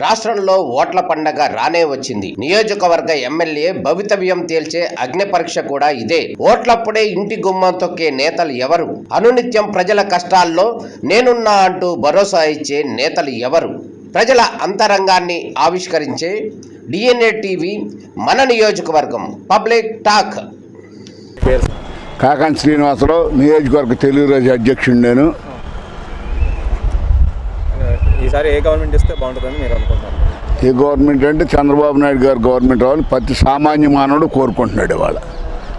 రాష్ట్రంలో ఓట్ల పండగ రానే వచ్చింది. నియోజకవర్గ ఎమ్మెల్యే భవితవ్యం తేల్చే అగ్ని పరీక్ష కూడా ఇదే. ఓట్లప్పుడే ఇంటి గుమ్మం తొక్కే నేతలు ఎవరు? అనునిత్యం ప్రజల కష్టాల్లో నేనున్నా అంటూ భరోసా ఇచ్చే నేతలు ఎవరు? ప్రజల అంతరంగాన్ని ఆవిష్కరించే DNA టీవీ మన నియోజకవర్గం పబ్లిక్ టాక్. కాకాని శ్రీనివాసరావు, నియోజకవర్గ తెలుగురాజు అధ్యక్షుడు. నేను ఈసారి ఏ గవర్నమెంట్ ఇస్తే బాగుంటుందని మీరు అనుకుంటున్నారు? ఏ గవర్నమెంట్ అంటే చంద్రబాబు నాయుడు గారు గవర్నమెంట్ రావాలని ప్రతి సామాన్య మానవుడు కోరుకుంటున్నాడు. ఇవాళ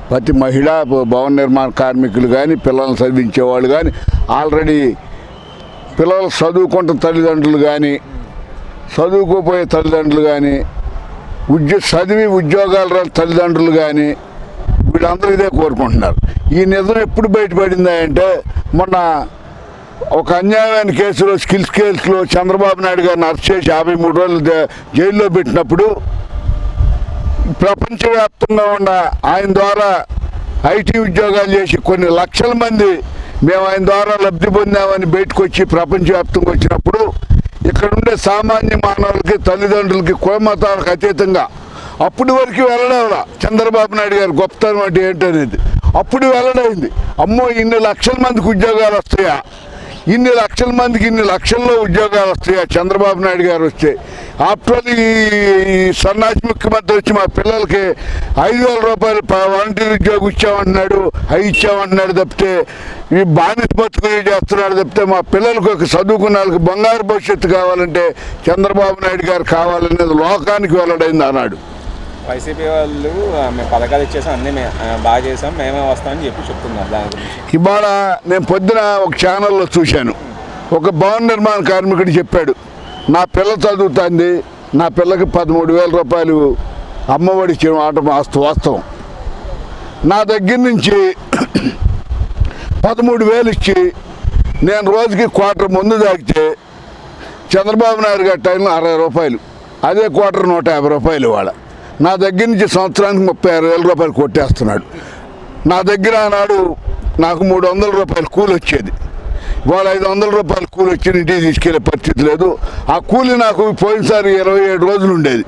ప్రతి మహిళ, భవన నిర్మాణ కార్మికులు కానీ, పిల్లలను చదివించేవాళ్ళు కానీ, ఆల్రెడీ పిల్లలు చదువుకుంటున్న తల్లిదండ్రులు కానీ, చదువుకోపోయే తల్లిదండ్రులు కానీ, చదివి ఉద్యోగాలు రాని తల్లిదండ్రులు కానీ, వీళ్ళందరూ ఇదే కోరుకుంటున్నారు. ఈ నిజం ఎప్పుడు బయటపడిందా అంటే, మొన్న ఒక అన్యాయమైన కేసులో, స్కిల్స్ కేసులో చంద్రబాబు నాయుడు గారిని అరెస్ట్ చేసి 53 రోజులు జైల్లో పెట్టినప్పుడు ప్రపంచవ్యాప్తంగా ఉన్న ఆయన ద్వారా IT ఉద్యోగాలు చేసి కొన్ని లక్షల మంది మేము ఆయన ద్వారా లబ్ధి పొందామని బయటకు వచ్చి ప్రపంచవ్యాప్తంగా వచ్చినప్పుడు ఇక్కడ ఉండే సామాన్య మానవులకి, తల్లిదండ్రులకి, కులమతాలకు అతీతంగా అప్పటి వరకు వెల్లడవలా చంద్రబాబు నాయుడు గారు గొప్పతనం అంటే ఏంటనేది. అప్పుడు వెల్లడైంది, అమ్మో ఇన్ని లక్షల మందికి ఉద్యోగాలు వస్తాయా, ఇన్ని లక్షల మందికి ఇన్ని లక్షల్లో ఉద్యోగాలు వస్తాయా చంద్రబాబు నాయుడు గారు వస్తే. ఆఫ్టర్ ఈ సన్నాసి ముఖ్యమంత్రి వచ్చి మా పిల్లలకి 5,000 రూపాయలు వాలంటీర్ ఉద్యోగం ఇచ్చామంటున్నాడు, అవి ఇచ్చామంటున్నాడు తప్పితే, ఈ బానిస బతుకు చేస్తున్నాడు తప్పితే, మా పిల్లలకు ఒక చదువుకున్న వాళ్ళకి బంగారు భవిష్యత్తు కావాలంటే చంద్రబాబు నాయుడు గారు కావాలనేది లోకానికి వెల్లడైంది అన్నాడు. వైసీపీ వాళ్ళు మేము పథకాలు ఇచ్చేసాం, అన్నీ బాగా చేసాం, మేమే వస్తామని చెప్తున్నారు. దాని గురించి ఇవాళ నేను పొద్దున ఒక ఛానల్లో చూశాను, ఒక భవన నిర్మాణ కార్మికుడు చెప్పాడు, నా పిల్ల చదువుతుంది, నా పిల్లకి 13,000 రూపాయలు అమ్మఒడి ఇచ్చిన మాట వాస్తవం. నా దగ్గర నుంచి 13,000 ఇచ్చి నేను రోజుకి క్వార్టర్ ముందు తాగితే చంద్రబాబు నాయుడు గారి టైంలో 60 రూపాయలు, అదే క్వార్టర్ 150 రూపాయలు. ఇవాళ నా దగ్గర నుంచి సంవత్సరానికి 36,000 రూపాయలు కొట్టేస్తున్నాడు. నా దగ్గర ఆనాడు నాకు 300 రూపాయలు కూలి వచ్చేది, ఇవాళ 500 రూపాయలు కూలి వచ్చి ఇంటికి తీసుకెళ్లే పరిస్థితి లేదు. ఆ కూలి నాకు పోయినసారి 27 రోజులు ఉండేది,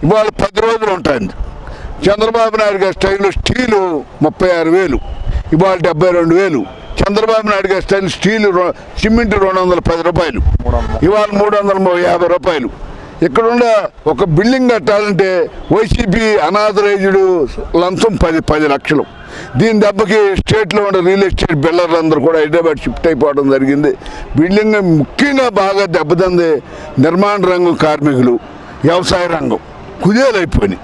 ఇవాళ 10 రోజులు ఉంటుంది. చంద్రబాబు నాయుడు గారి స్టైల్లో స్టీలు 36,000, ఇవాళ 72,000. చంద్రబాబు నాయుడు గారి స్టైల్ స్టీలు, సిమెంట్ 210 రూపాయలు, ఇవాళ 350 రూపాయలు. ఇక్కడున్న ఒక బిల్డింగ్ కట్టాలంటే వైసీపీ అనాథరైజ్డ్ లంచం 10 లక్షలు. దీని దెబ్బకి స్టేట్లో ఉన్న రియల్ ఎస్టేట్ బిల్డర్లు అందరూ కూడా హైదరాబాద్ షిఫ్ట్ అయిపోవడం జరిగింది. బిల్డింగ్ ముఖ్యంగా బాగా దెబ్బతింది నిర్మాణ రంగం కార్మికులు, వ్యవసాయ రంగం కుదేలైపోయినాయి.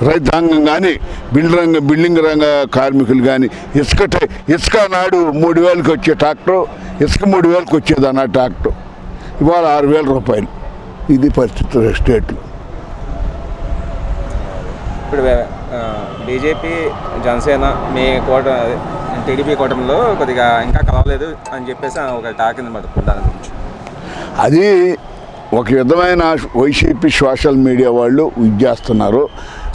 రైతాంగం కానీ, బిల్డింగ్ రంగ కార్మికులు కానీ, ఇసుక నాడు 3,000కి వచ్చే ట్రాక్టర్, ఇసుక 3,000కి వచ్చేది అన్న ట్రాక్టర్, ఇవాళ 6,000 రూపాయలు. ఇది పరిస్థితి స్టేట్లో. ఇప్పుడు బీజేపీ, జనసేన మీ టీడీపీ కూటమిలో కొద్దిగా ఇంకా కలవలేదు అని చెప్పేసి ఒక టాక్ ఉంది. దాని గురించి అది ఒక విధమైన వైసీపీ సోషల్ మీడియా వాళ్ళు చేస్తున్నారు.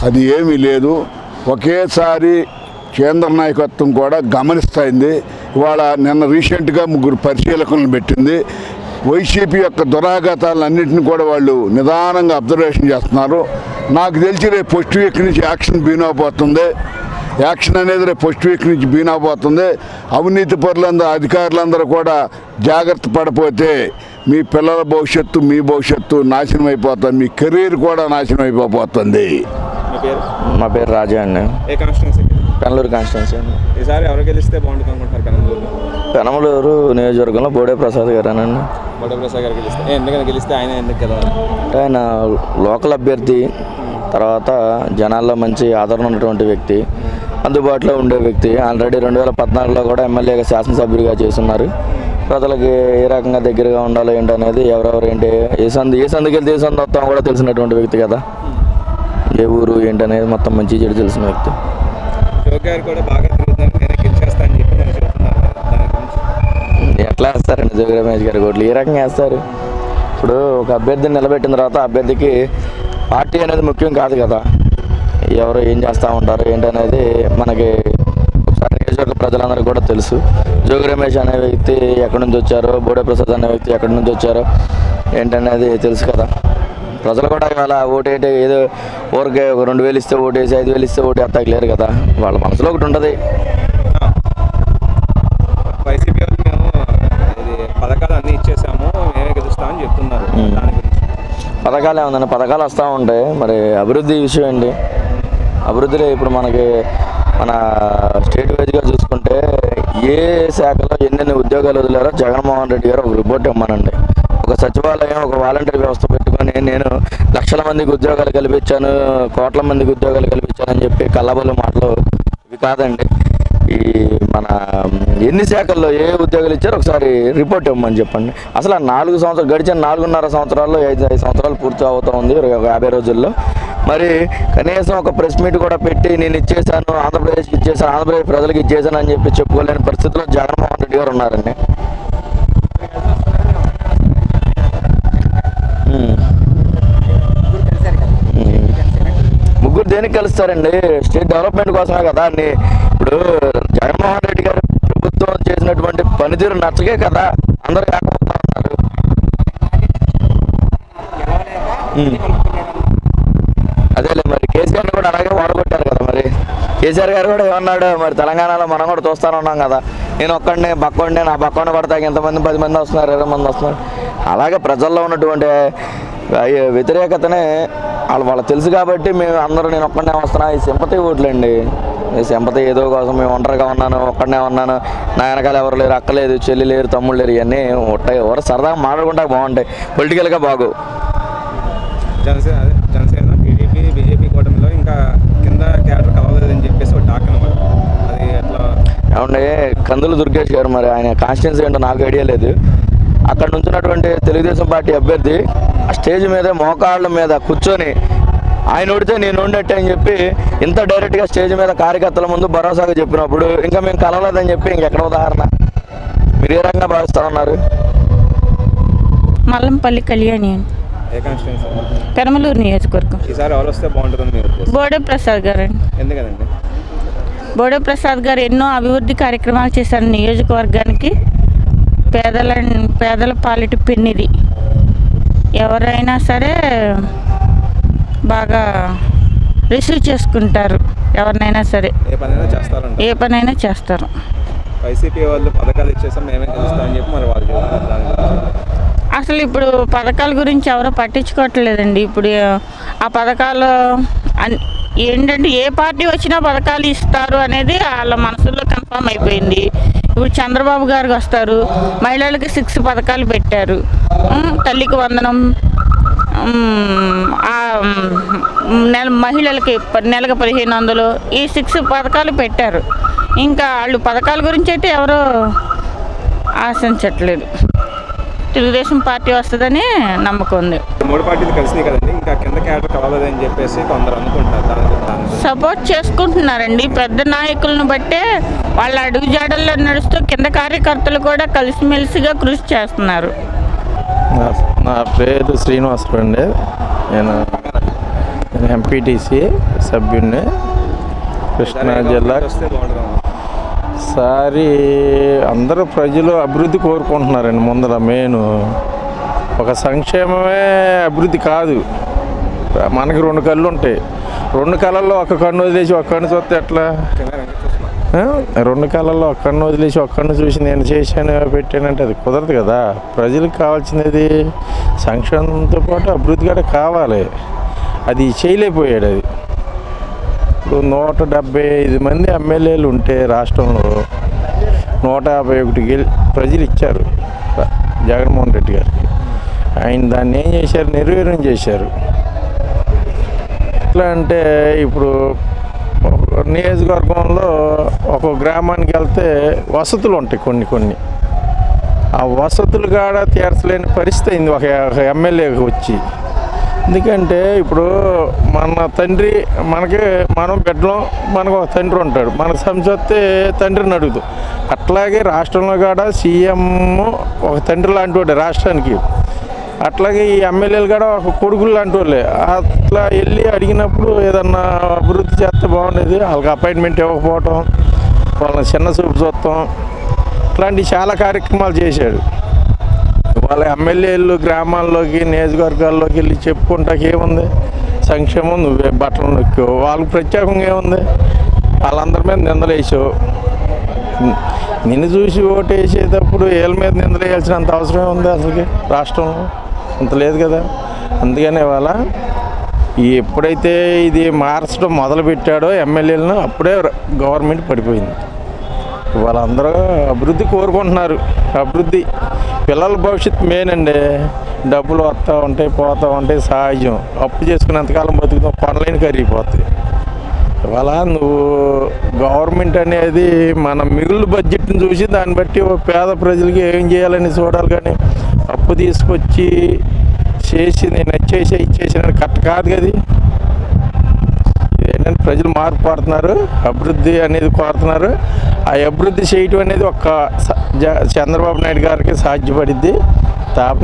అది ఏమీ లేదు. ఒకేసారి కేంద్ర నాయకత్వం కూడా గమనిస్తుంది. ఇవాళ నిన్న రీసెంట్గా 3 పరిశీలకులను పెట్టింది. వైసీపీ యొక్క దురాఘాతాలన్నింటినీ కూడా వాళ్ళు నిదానంగా అబ్జర్వేషన్ చేస్తున్నారు. నాకు తెలిసి రేపు ఫస్ట్ వీక్ నుంచి యాక్షన్ బీనవబోతుంది. యాక్షన్ అనేది రేపు ఫస్ట్ వీక్ నుంచి బీనవబోతుంది. అవినీతి పరులందరూ, అధికారులందరూ కూడా జాగ్రత్త పడిపోతే మీ పిల్లల భవిష్యత్తు, మీ భవిష్యత్తు నాశనం అయిపోతుంది, మీ కెరీర్ కూడా నాశనం అయిపోతుంది. మా పేరు రాజా అండి. ఏ కాన్స్టిట్యున్సీ? పెనమలూరు కాన్స్టిట్యున్సీ అండి. ఈసారి ఎవరు గెలిస్తే బాగుంటుంది అనుకుంటున్నారు? పెనమలూరు నియోజకవర్గంలో బోడే ప్రసాద్ గారేనండి. బోడే ప్రసాద్ గారు గెలిస్తే ఎందుకని గెలిస్తే ఆయన ఎందుకు కదా? ఆయన లోకల్ అభ్యర్థి, తర్వాత జనాల్లో మంచి ఆదరణ ఉన్నటువంటి వ్యక్తి, అందుబాటులో ఉండే వ్యక్తి. ఆల్రెడీ 2014లో కూడా ఎమ్మెల్యేగా, శాసనసభ్యుడిగా చేస్తున్నారు. ప్రజలకి ఏ రకంగా దగ్గరగా ఉండాలో ఏంటనేది, ఎవరెవరు ఏంటి, ఏ సందుకి వెళ్తే ఏ సందు వస్తాం కూడా తెలిసినటువంటి వ్యక్తి కదా. ఏ ఊరు ఏంటనేది మొత్తం మంచి చెడు తెలిసిన వ్యక్తి. ఎట్లా వేస్తారండి జోగి రమేష్ గారు ఓట్లు? ఏ రకంగా వేస్తారు? ఇప్పుడు ఒక అభ్యర్థిని నిలబెట్టిన తర్వాత అభ్యర్థికి పార్టీ అనేది ముఖ్యం కాదు కదా. ఎవరు ఏం చేస్తూ ఉంటారు ఏంటనేది మనకి ఒకసారి నియోజకవర్గ ప్రజలందరికీ కూడా తెలుసు. జోగి రమేష్ అనే వ్యక్తి ఎక్కడి నుంచి వచ్చారో, బోడే ప్రసాద్ అనే వ్యక్తి ఎక్కడి నుంచి వచ్చారో ఏంటనేది తెలుసు కదా. ప్రజలు కూడా ఇవాళ ఓటేటే ఏదో ఊరికే ఒక 2,000 ఇస్తే ఓటేసి 5,000 ఇస్తే ఓటు వేస్తాకి లేరు కదా, వాళ్ళ మనసులో ఒకటి ఉంటుంది. వైసీపీ వాళ్ళు మేము ఇది పథకాలు అన్నీ ఇచ్చేసాము, మేమే గెలుస్తామని చెప్తున్నారు. దాని గురించి పథకాలు ఏముందండి, పథకాలు వస్తూ ఉంటాయి. మరి అభివృద్ధి విషయం అండి, అభివృద్ధిలో ఇప్పుడు మనకి మన స్టేట్ వైజ్గా చూసుకుంటే ఏ శాఖలో ఎన్నెన్ని ఉద్యోగాలు వదిలారో జగన్మోహన్ రెడ్డి గారు ఒక రిపోర్ట్ ఇవ్వమనండి. ఒక సచివాలయం, ఒక వాలంటీర్ వ్యవస్థ పెట్టుకొని నేను లక్షల మందికి ఉద్యోగాలు కల్పించాను, కోట్ల మందికి ఉద్యోగాలు కల్పించాను అని చెప్పి కల్లబొల్లి మాటలు ఇవి కాదండి. ఈ మన ఎన్ని శాఖల్లో ఏ ఉద్యోగాలు ఇచ్చారో ఒకసారి రిపోర్ట్ ఇవ్వమని చెప్పండి. అసలు 4 సంవత్సరాలు గడిచిన 4.5 సంవత్సరాల్లో 5 సంవత్సరాలు పూర్తి అవుతూ ఉంది 50 రోజుల్లో. మరి కనీసం ఒక ప్రెస్ మీట్ కూడా పెట్టి నేను ఇచ్చేసాను, ఆంధ్రప్రదేశ్కి ఇచ్చేసాను, ఆంధ్రప్రదేశ్ ప్రజలకు ఇచ్చేసాను అని చెప్పి చెప్పుకోలేని పరిస్థితిలో జగన్మోహన్ రెడ్డి గారు ఉన్నారండి. ముగ్గురు దేనికి కలుస్తారండి? స్టేట్ డెవలప్మెంట్ కోసమే కదా అన్ని. ఇప్పుడు జగన్మోహన్ రెడ్డి గారు ప్రభుత్వం చేసినటువంటి పనితీరు నచ్చకే కదా అందరు కాకపోతా ఉన్నారు. అదేలే, మరి కేసీఆర్ని కూడా అలాగే వాడగొట్టారు కదా. మరి కేసీఆర్ గారు కూడా ఏమన్నాడు, మరి తెలంగాణలో మనం కూడా చూస్తూనే ఉన్నాం కదా, నేను ఒక్కడిని బక్కోడిని నా బక్కోడిని కొడతాకి ఎంతమంది 10 మంది వస్తున్నారు, 20 మంది వస్తున్నారు. అలాగే ప్రజల్లో ఉన్నటువంటి వ్యతిరేకతనే వాళ్ళకి తెలుసు కాబట్టి మేము అందరూ నేను ఒక్కడనే వస్తున్నా, ఈ సింపతి ఓట్లండి. ఈ సింపతి ఏదో కోసం మేము ఒంటరిగా ఉన్నాను, ఒక్కడనే ఉన్నాను, నా వెనకాల ఎవరు లేరు, అక్కలేదు, చెల్లి లేరు, తమ్ముళ్ళు లేరు, ఇవన్నీ ఉంటాయి. ఎవరు సరదాగా మాట్లాడుకుంటా బాగుంటాయి, పొలిటికల్గా బాగు. జనసేన టీడీపీ బీజేపీ కూటమిలో ఇంకా కింద క్యాడర్ కలవలేదని చెప్పేసి ఒక టాక్ అనమాట. అది ఎట్లా ఏమంటే కందులు దుర్గేష్ గారు, మరి ఆయన కాన్స్టిట్యున్సీ ఏంటో నాకు ఐడియా లేదు. అక్కడ నుంచినటువంటి తెలుగుదేశం పార్టీ అభ్యర్థి ఆ స్టేజ్ మీద మోకాళ్ళ మీద కూర్చొని ఆయన ఓడితే నేను ఓడినట్టే అని చెప్పి ఇంత డైరెక్ట్గా స్టేజ్ మీద కార్యకర్తల ముందు భరోసాగా చెప్పినప్పుడు ఇంకా మేము కలవలేదని చెప్పి ఇంకెక్కడ ఉదాహరణ? మీరు ఏ రకంగా భావిస్తా ఉన్నారు? మల్లంపల్లి కళ్యాణి అండి, ఏ కాన్స్టిట్యున్సీ? పెరమలూరు నియోజకవర్గం. ఈసారి ఎవరు వస్తే బాగుంటుందని మీరు ఉద్దేశం? బోడే ప్రసాద్ గారు అండి. ఎందుకనండి? బోడే ప్రసాద్ గారు ఎన్నో అభివృద్ధి కార్యక్రమాలు చేశారు నియోజకవర్గానికి. పేదల పాలిటి పెన్నిది. ఎవరైనా సరే బాగా రిసీవ్ చేసుకుంటారు, ఎవరినైనా సరే ఏ పనైనా చేస్తారు. వైసీపీ వాళ్ళు పథకాలు ఇచ్చేసాం మేమే గెలుస్తామని చెప్పి మరి వాళ్ళు చెప్తున్నారు. దాని గురించి అసలు ఇప్పుడు పథకాల గురించి ఎవరో పట్టించుకోవట్లేదండి. ఇప్పుడు ఆ పథకాలు ఏంటంటే ఏ పార్టీ వచ్చినా పథకాలు ఇస్తారు అనేది వాళ్ళ మనసులో కన్ఫర్మ్ అయిపోయింది. ఇప్పుడు చంద్రబాబు గారు వస్తారు, మహిళలకి 6 పథకాలు పెట్టారు. తల్లికి వందనం, మహిళలకి నెలకు 1500, ఈ 6 పథకాలు పెట్టారు. ఇంకా వాళ్ళు పథకాల గురించి అయితే ఎవరో ఆశించట్లేదు. తెలుగుదేశం పార్టీ వస్తుందని నమ్మకం ఉంది. 3 పార్టీలు కలిసినాయి కదండి, ఇంకా కింద క్యాడర్ కలవలేదని చెప్పేసి కొందరు అనుకుంటారు. సపోర్ట్ చేసుకుంటున్నారండి పెద్ద నాయకులను బట్టే. వాళ్ళ అడుగుజాడల్లో నడుస్తూ కింద కార్యకర్తలు కూడా కలిసిమెలిసిగా కృషి చేస్తున్నారు. నా పేరు శ్రీనివాసరావు అండి. నేను ఎంపీటీసీ సభ్యుడిని, కృష్ణా జిల్లా. సారి అందరూ ప్రజలు అభివృద్ధి కోరుకుంటున్నారండి. ముందర మెయిన్ ఒక సంక్షేమమే అభివృద్ధి కాదు. మనకి 2 కళ్ళు ఉంటాయి, 2 కళ్ళల్లో ఒక కన్ను వదిలేసి ఒక కన్ను చూస్తే ఎట్లా? 2 కళ్ళల్లో ఒక కన్ను వదిలేసి ఒక కన్ను చూసి నేను చేశాను పెట్టానంటే అది కుదరదు కదా. ప్రజలకు కావాల్సినది సంక్షేమంతో పాటు అభివృద్ధి కూడా కావాలి. అది చేయలేకపోయాడు. అది ఇప్పుడు 175 మంది ఎమ్మెల్యేలు ఉంటే రాష్ట్రంలో 151 ప్రజలు ఇచ్చారు జగన్మోహన్ రెడ్డి గారికి. ఆయన దాన్ని ఏం చేశారు? నిర్వీర్యం చేశారు. ఎట్లా అంటే ఇప్పుడు నియోజకవర్గంలో ఒక గ్రామానికి వెళ్తే వసతులు ఉంటాయి కొన్ని. ఆ వసతులు కూడా తీర్చలేని పరిస్థితి అయింది ఒక ఎమ్మెల్యేకి వచ్చి. ఎందుకంటే ఇప్పుడు మన తండ్రి మనం బిడ్డలం, మనకు ఒక తండ్రి ఉంటాడు, మనకు సంసొస్తే తండ్రిని అడుగుతాం. అట్లాగే రాష్ట్రంలో కూడా సీఎం ఒక తండ్రి లాంటి వాడు రాష్ట్రానికి. అట్లాగే ఈ ఎమ్మెల్యేలు కూడా ఒక కొడుకులు లాంటి వాళ్ళే. అట్లా వెళ్ళి అడిగినప్పుడు ఏదన్నా అభివృద్ధి చేస్తే బాగుండేది. వాళ్ళకి అపాయింట్మెంట్ ఇవ్వకపోవటం, వాళ్ళని చిన్న చూపు చూస్తాం, ఇట్లాంటి చాలా కార్యక్రమాలు చేశాడు. వాళ్ళ ఎమ్మెల్యేలు గ్రామాల్లోకి నియోజకవర్గాల్లోకి వెళ్ళి చెప్పుకుంటాకి ఏముంది? సంక్షేమం నువ్వే బట్టలు నొక్కావు, వాళ్ళకి ప్రత్యేకంగా ఏముంది? వాళ్ళందరి మీద నిందలు వేసావు. నిన్ను చూసి ఓటు వేసేటప్పుడు వీళ్ళ మీద నిందలు వేయాల్సినంత అవసరం ఉంది అసలుకి రాష్ట్రంలో? అంత లేదు కదా. అందుకనే ఇవాళ ఎప్పుడైతే ఇది మార్చడం మొదలుపెట్టాడో ఎమ్మెల్యేలను, అప్పుడే గవర్నమెంట్ పడిపోయింది. వాళ్ళందరూ అభివృద్ధి కోరుకుంటున్నారు. అభివృద్ధి పిల్లల భవిష్యత్తు మెయిన్ అండి. డబ్బులు వస్తూ ఉంటాయి, పోతూ ఉంటాయి, సహజం. అప్పు చేసుకునేంతకాలం బతుకుతాం, పనులైన కరిగిపోతాయి. ఇవాళ నువ్వు గవర్నమెంట్ అనేది మన మిగులు బడ్జెట్ని చూసి దాన్ని బట్టి పేద ప్రజలకి ఏం చేయాలని చూడాలి. కానీ అప్పు తీసుకొచ్చి చేసి నేను వచ్చేసి ఇచ్చేసిన కరెక్ట్ కాదు కదా. ఏంటంటే ప్రజలు మార్పు పడుతున్నారు, అభివృద్ధి అనేది కోరుతున్నారు. ఆ అభివృద్ధి చేయటం అనేది ఒక్క చంద్రబాబు నాయుడు గారికి సాధ్యపడిద్ది.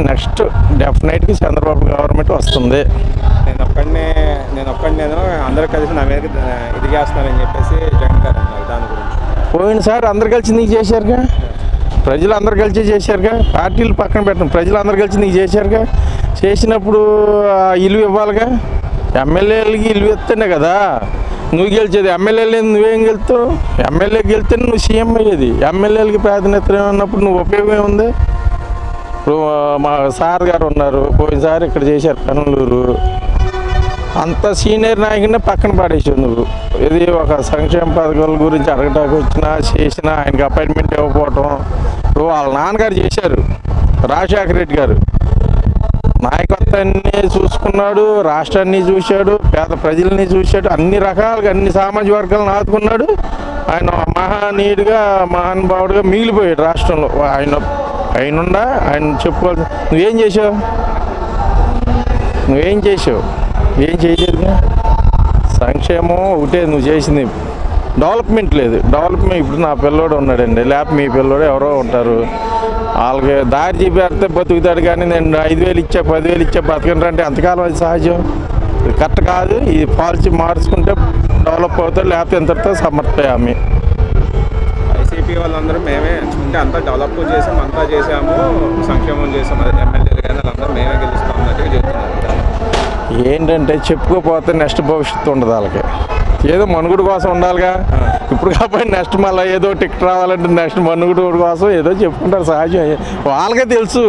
నెక్స్ట్ డెఫినెట్గా చంద్రబాబు గవర్నమెంట్ వస్తుంది. నేను అందరూ కలిసి నా మీద ఇది చేస్తున్నారని చెప్పేసి జగన్ గారు అన్నారు. దాని గురించి పోయినసారి అందరు కలిసి నీకు చేశారుగా, ప్రజలు అందరు కలిసి చేశారుగా. పార్టీలు పక్కన పెట్టడం, ప్రజలు అందరు కలిసి నీకు చేశారుగా. చేసినప్పుడు ఇల్లు ఇవ్వాలిగా. ఎమ్మెల్యేలకి ఇల్లు ఇస్తేనే కదా నువ్వు గెలిచేది. ఎమ్మెల్యేలు నువ్వేం గెలుస్తావు? ఎమ్మెల్యే గెలిస్తేనే నువ్వు సీఎం అయ్యేది. ఎమ్మెల్యేలకి ప్రాధాన్యత ఉన్నప్పుడు నువ్వు ఉపయోగం ఏముంది? ఇప్పుడు మా సార్ గారు ఉన్నారు, పోయినసారి ఇక్కడ చేశారు పెనలూరు. అంత సీనియర్ నాయకుడిని పక్కన పడేసావు నువ్వు. ఇది ఒక సంక్షేమ పథకాల గురించి అడగటానికి వచ్చినా చేసినా ఆయనకి అపాయింట్మెంట్ ఇవ్వకపోవటం. ఇప్పుడు వాళ్ళ నాన్నగారు చేశారు, రాజశేఖర రెడ్డి గారు. నాయకత్వాన్ని చూసుకున్నాడు, రాష్ట్రాన్ని చూశాడు, పేద ప్రజల్ని చూశాడు, అన్ని రకాలుగా అన్ని సామాజిక వర్గాలను ఆదుకున్నాడు. ఆయన మహానీయుడిగా మహానుభావుడిగా మిగిలిపోయాడు రాష్ట్రంలో. ఆయన చెప్పుకోవాలి. నువ్వేం చేసావు? ఏం చేయలేదుగా. సంక్షేమం ఒకటే నువ్వు చేసింది, డెవలప్మెంట్ లేదు. డెవలప్మెంట్ ఇప్పుడు నా పిల్లోడు ఉన్నాడండి, లేకపోతే మీ పిల్లోడు ఎవరో ఉంటారు, వాళ్ళకి దారి చూపెడితే బతుకుతాడు. కానీ నేను 5,000 ఇచ్చా 10,000 ఇచ్చా బతకండి అంటే ఎంతకాలం అది సహజం? ఇది కరెక్ట్ కాదు. ఈ పాలసీ మార్చుకుంటే డెవలప్ అవుతాడు, లేకపోతే ఎంతటితో సమర్థయామి. వైసీపీ వాళ్ళందరూ మేమే అంటే అంతా డెవలప్ చేసాము, అంతా చేసాము, సంక్షేమం చేసాము, అది ఎమ్మెల్యేలు కానీ వాళ్ళందరూ మేమే గెలుస్తాం అన్నట్టుగా చెప్తున్నారు. ఏంటంటే చెప్పుకోపోతే నెక్స్ట్ భవిష్యత్తు ఉండదు వాళ్ళకి. ఏదో మనుగుడు కోసం ఉండాలిగా. ఇప్పుడు కాబట్టి నెక్స్ట్ మళ్ళీ ఏదో టికెట్ రావాలంటే నెక్స్ట్ మనుగుడు కోసం ఏదో చెప్పుకుంటారు, సహజం. వాళ్ళకే తెలుసు.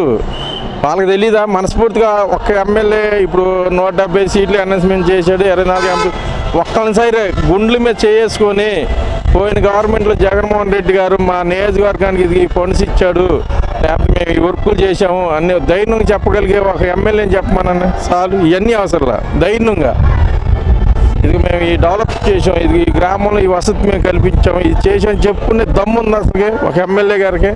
వాళ్ళకి తెలీదా? మనస్ఫూర్తిగా ఒక్క ఎమ్మెల్యే ఇప్పుడు 170 సీట్లు అనౌన్స్మెంట్ చేశాడు, 24 ఎంపీ. ఒక్కరిని సరే గుండ్ల మీద చేసుకొని పోయిన గవర్నమెంట్లో జగన్మోహన్ రెడ్డి గారు మా నియోజకవర్గానికి ఇది ఫండ్స్ ఇచ్చాడు, లేకపోతే మేము ఈ వర్కులు చేసాము అన్ని ధైర్యంగా చెప్పగలిగే ఒక ఎమ్మెల్యేని చెప్పమనండి చాలు. ఇవన్నీ అవసరంలా, ధైర్యంగా ఇది మేము ఈ డెవలప్ చేసాం, ఇది ఈ గ్రామంలో ఈ వసతి మేము కల్పించాము, ఇది చేసామని చెప్పుకునే దమ్ము ఉంది అసలుకి ఒక ఎమ్మెల్యే గారికి.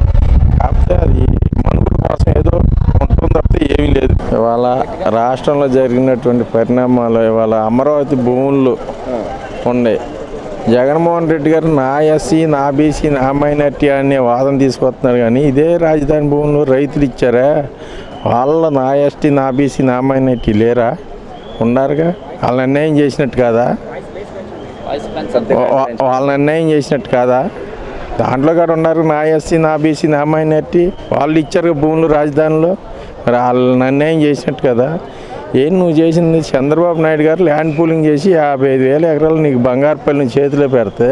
కాకపోతే అది మనుగడ కోసం ఏదో ఉంటుంది తప్పితే ఏమీ లేదు. ఇవాళ రాష్ట్రంలో జరిగినటువంటి పరిణామాలు, ఇవాళ అమరావతి భూములు ఉన్నాయి. జగన్మోహన్ రెడ్డి గారు నా ఎస్సీ, నా బీసీ, నా మైనార్టీ అనే వాదన తీసుకొస్తున్నారు. కానీ ఇదే రాజధాని భూములు రైతులు ఇచ్చారా? వాళ్ళ నా ఎస్టీ, నా బీసీ, నా మైనార్టీ లేరా? ఉన్నారుగా. వాళ్ళని అన్యాయం చేసినట్టు కాదా? వాళ్ళని అన్యాయం చేసినట్టు కాదా? దాంట్లో కూడా ఉన్నారు నా ఎస్సీ, నా బీసీ, నా మైనార్టీ. వాళ్ళు ఇచ్చారు భూములు రాజధానిలో, మరి వాళ్ళని అన్యాయం చేసినట్టు కదా. ఏం నువ్వు చేసింది? చంద్రబాబు నాయుడు గారు ల్యాండ్ పూలింగ్ చేసి 55,000 ఎకరాలు నీకు బంగారుపల్లిని చేతిలో పెడితే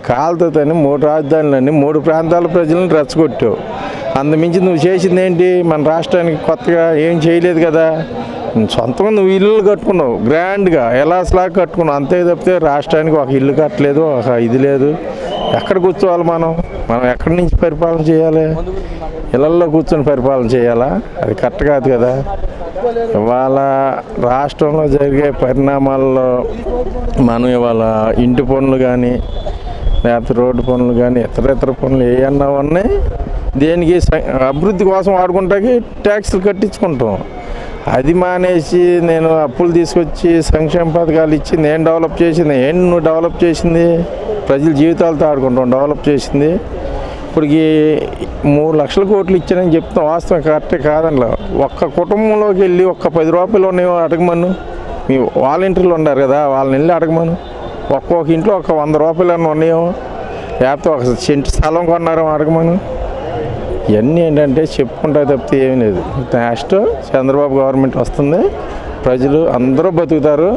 కాలుతోని 3 రాజధానులన్నీ 3 ప్రాంతాల ప్రజలను రెచ్చగొట్టావు. అందుమించి నువ్వు చేసింది ఏంటి? మన రాష్ట్రానికి కొత్తగా ఏం చేయలేదు కదా. సొంతంగా నువ్వు ఇల్లు కట్టుకున్నావు, గ్రాండ్గా ఎలాస్లాగా కట్టుకున్నావు, అంతే తప్పితే రాష్ట్రానికి ఒక ఇల్లు కట్టలేదు, ఒక ఇది లేదు. ఎక్కడ కూర్చోవాలి మనం ఎక్కడి నుంచి పరిపాలన చేయాలి? ఇళ్ళల్లో కూర్చొని పరిపాలన చేయాలా? అది కరెక్ట్ కాదు కదా. ఇవాళ రాష్ట్రంలో జరిగే పరిణామాల్లో మనం ఇవాళ ఇంటి పనులు కానీ లేకపోతే రోడ్డు పనులు కానీ ఇతర పనులు ఏమన్నా ఉన్నాయి, దేనికి అభివృద్ధి కోసం వాడుకుంటాకి ట్యాక్సులు కట్టించుకుంటాం. అది మానేసి నేను అప్పులు తీసుకొచ్చి సంక్షేమ పథకాలు ఇచ్చి నేను డెవలప్ చేసింది ఏంటి? నువ్వు డెవలప్ చేసింది ప్రజల జీవితాలతో ఆడుకుంటాం. డెవలప్ చేసింది ఇప్పటికి 3 లక్షల కోట్లు ఇచ్చానని చెప్తాం. వాస్తవం కరెక్టే కాదనిలా. ఒక్క కుటుంబంలోకి వెళ్ళి ఒక్క 10 రూపాయలు ఉన్నాయో అడగమను. మీ వాలంటీర్లు ఉన్నారు కదా, వాళ్ళని వెళ్ళి అడగమను. ఒక్కొక్క ఇంట్లో ఒక 100 రూపాయలు అన్న ఉన్నాయో, లేకపోతే ఒక సెంటు స్థలం కొన్నారో అడగమను. ఇవన్నీ ఏంటంటే చెప్పుకుంటా తప్పితే ఏమీ లేదు. నెక్స్ట్ చంద్రబాబు గవర్నమెంట్ వస్తుంది, ప్రజలు అందరూ బతుకుతారు.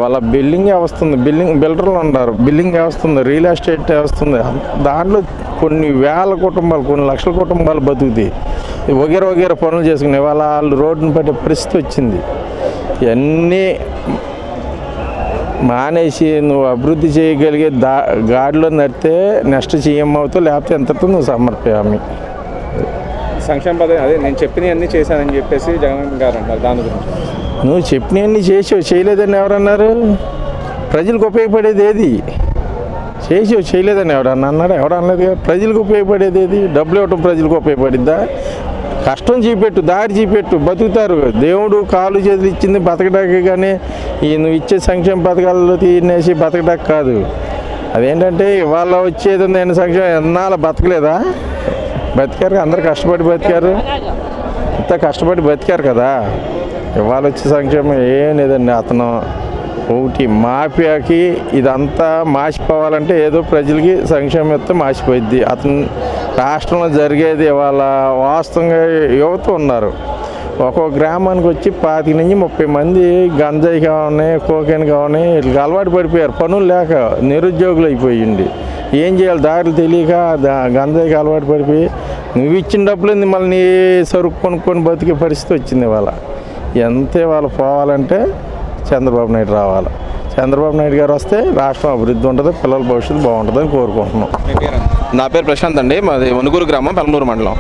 వాళ్ళ బిల్డింగ్ వస్తుంది, బిల్డర్లు ఉన్నారు, బిల్డింగ్ వస్తుంది, రియల్ ఎస్టేట్ వస్తుంది. దాంట్లో కొన్ని వేల కుటుంబాలు, కొన్ని లక్షల కుటుంబాలు బతుకుతాయి. వగేర పనులు చేసుకునే వాళ్ళు రోడ్డును పట్టే పరిస్థితి వచ్చింది. ఇవన్నీ మానేసి నువ్వు అభివృద్ధి చేయగలిగే గాడిలో నడితే నెక్స్ట్ సీఎం అవుతావు, లేకపోతే ఎంతతో నువ్వు సమర్పయామి. సంక్షేమ పథకం అదే నేను చెప్పినవన్నీ చేశానని చెప్పేసి జగన్ గారు అంటారు. దాని గురించి నువ్వు చెప్పినవన్నీ చేసావు, చేయలేదని ఎవరన్నారు? ప్రజలకు ఉపయోగపడేది ఏది? చేసావు, చేయలేదని ఎవడన్నా అన్నాడు? అనలేదు కదా. ప్రజలకు ఉపయోగపడేది ఏది? డబ్బులు ఇవ్వటం ప్రజలకు ఉపయోగపడిద్దా? కష్టం చూపెట్టు, దారి చూపెట్టు, బతుకుతారు. దేవుడు కాలు చేతులు ఇచ్చింది బతకడానికి, కానీ నువ్వు ఇచ్చే సంక్షేమ పథకాలలో తినేసి బతకడానికి కాదు. అదేంటంటే ఇవాళ వచ్చేది నేను సంక్షేమం ఎన్నాళ్ళు బతకలేదా? బతికారు, అందరు కష్టపడి బతికారు, ఇంత కష్టపడి బతికారు కదా. ఇవాళ వచ్చే సంక్షేమం ఏం లేదండి. అతను ఒకటి మాఫియాకి ఇదంతా మాసిపోవాలంటే ఏదో ప్రజలకి సంక్షేమం ఇస్తే మాసిపోయిద్ది. అతను రాష్ట్రంలో జరిగేది వాళ్ళ వాస్తవంగా యువత ఉన్నారు. ఒక్కొక్క గ్రామానికి వచ్చి 25 నుంచి 30 మంది గంజాయి కావని, కోకెన్ కావని వీళ్ళకి అలవాటు పడిపోయారు. పనులు లేక నిరుద్యోగులు అయిపోయింది. ఏం చేయాలి దారులు తెలియక గంజాయికి అలవాటు పడిపోయి నువ్వు ఇచ్చిన డబ్బులు మళ్ళీ నీ సరుకు కొనుక్కొని బతికే పరిస్థితి వచ్చింది. వాళ్ళ ఎంతే వాళ్ళు పోవాలంటే చంద్రబాబు నాయుడు రావాలి. చంద్రబాబు నాయుడు గారు వస్తే రాష్ట్రం అభివృద్ధి ఉంటుంది, పిల్లల భవిష్యత్తు బాగుంటుందని కోరుకుంటున్నాం. మీ పేరు? నా పేరు ప్రశాంత్ అండి. మాది వణుగూరు గ్రామం, పెనమలూరు మండలం.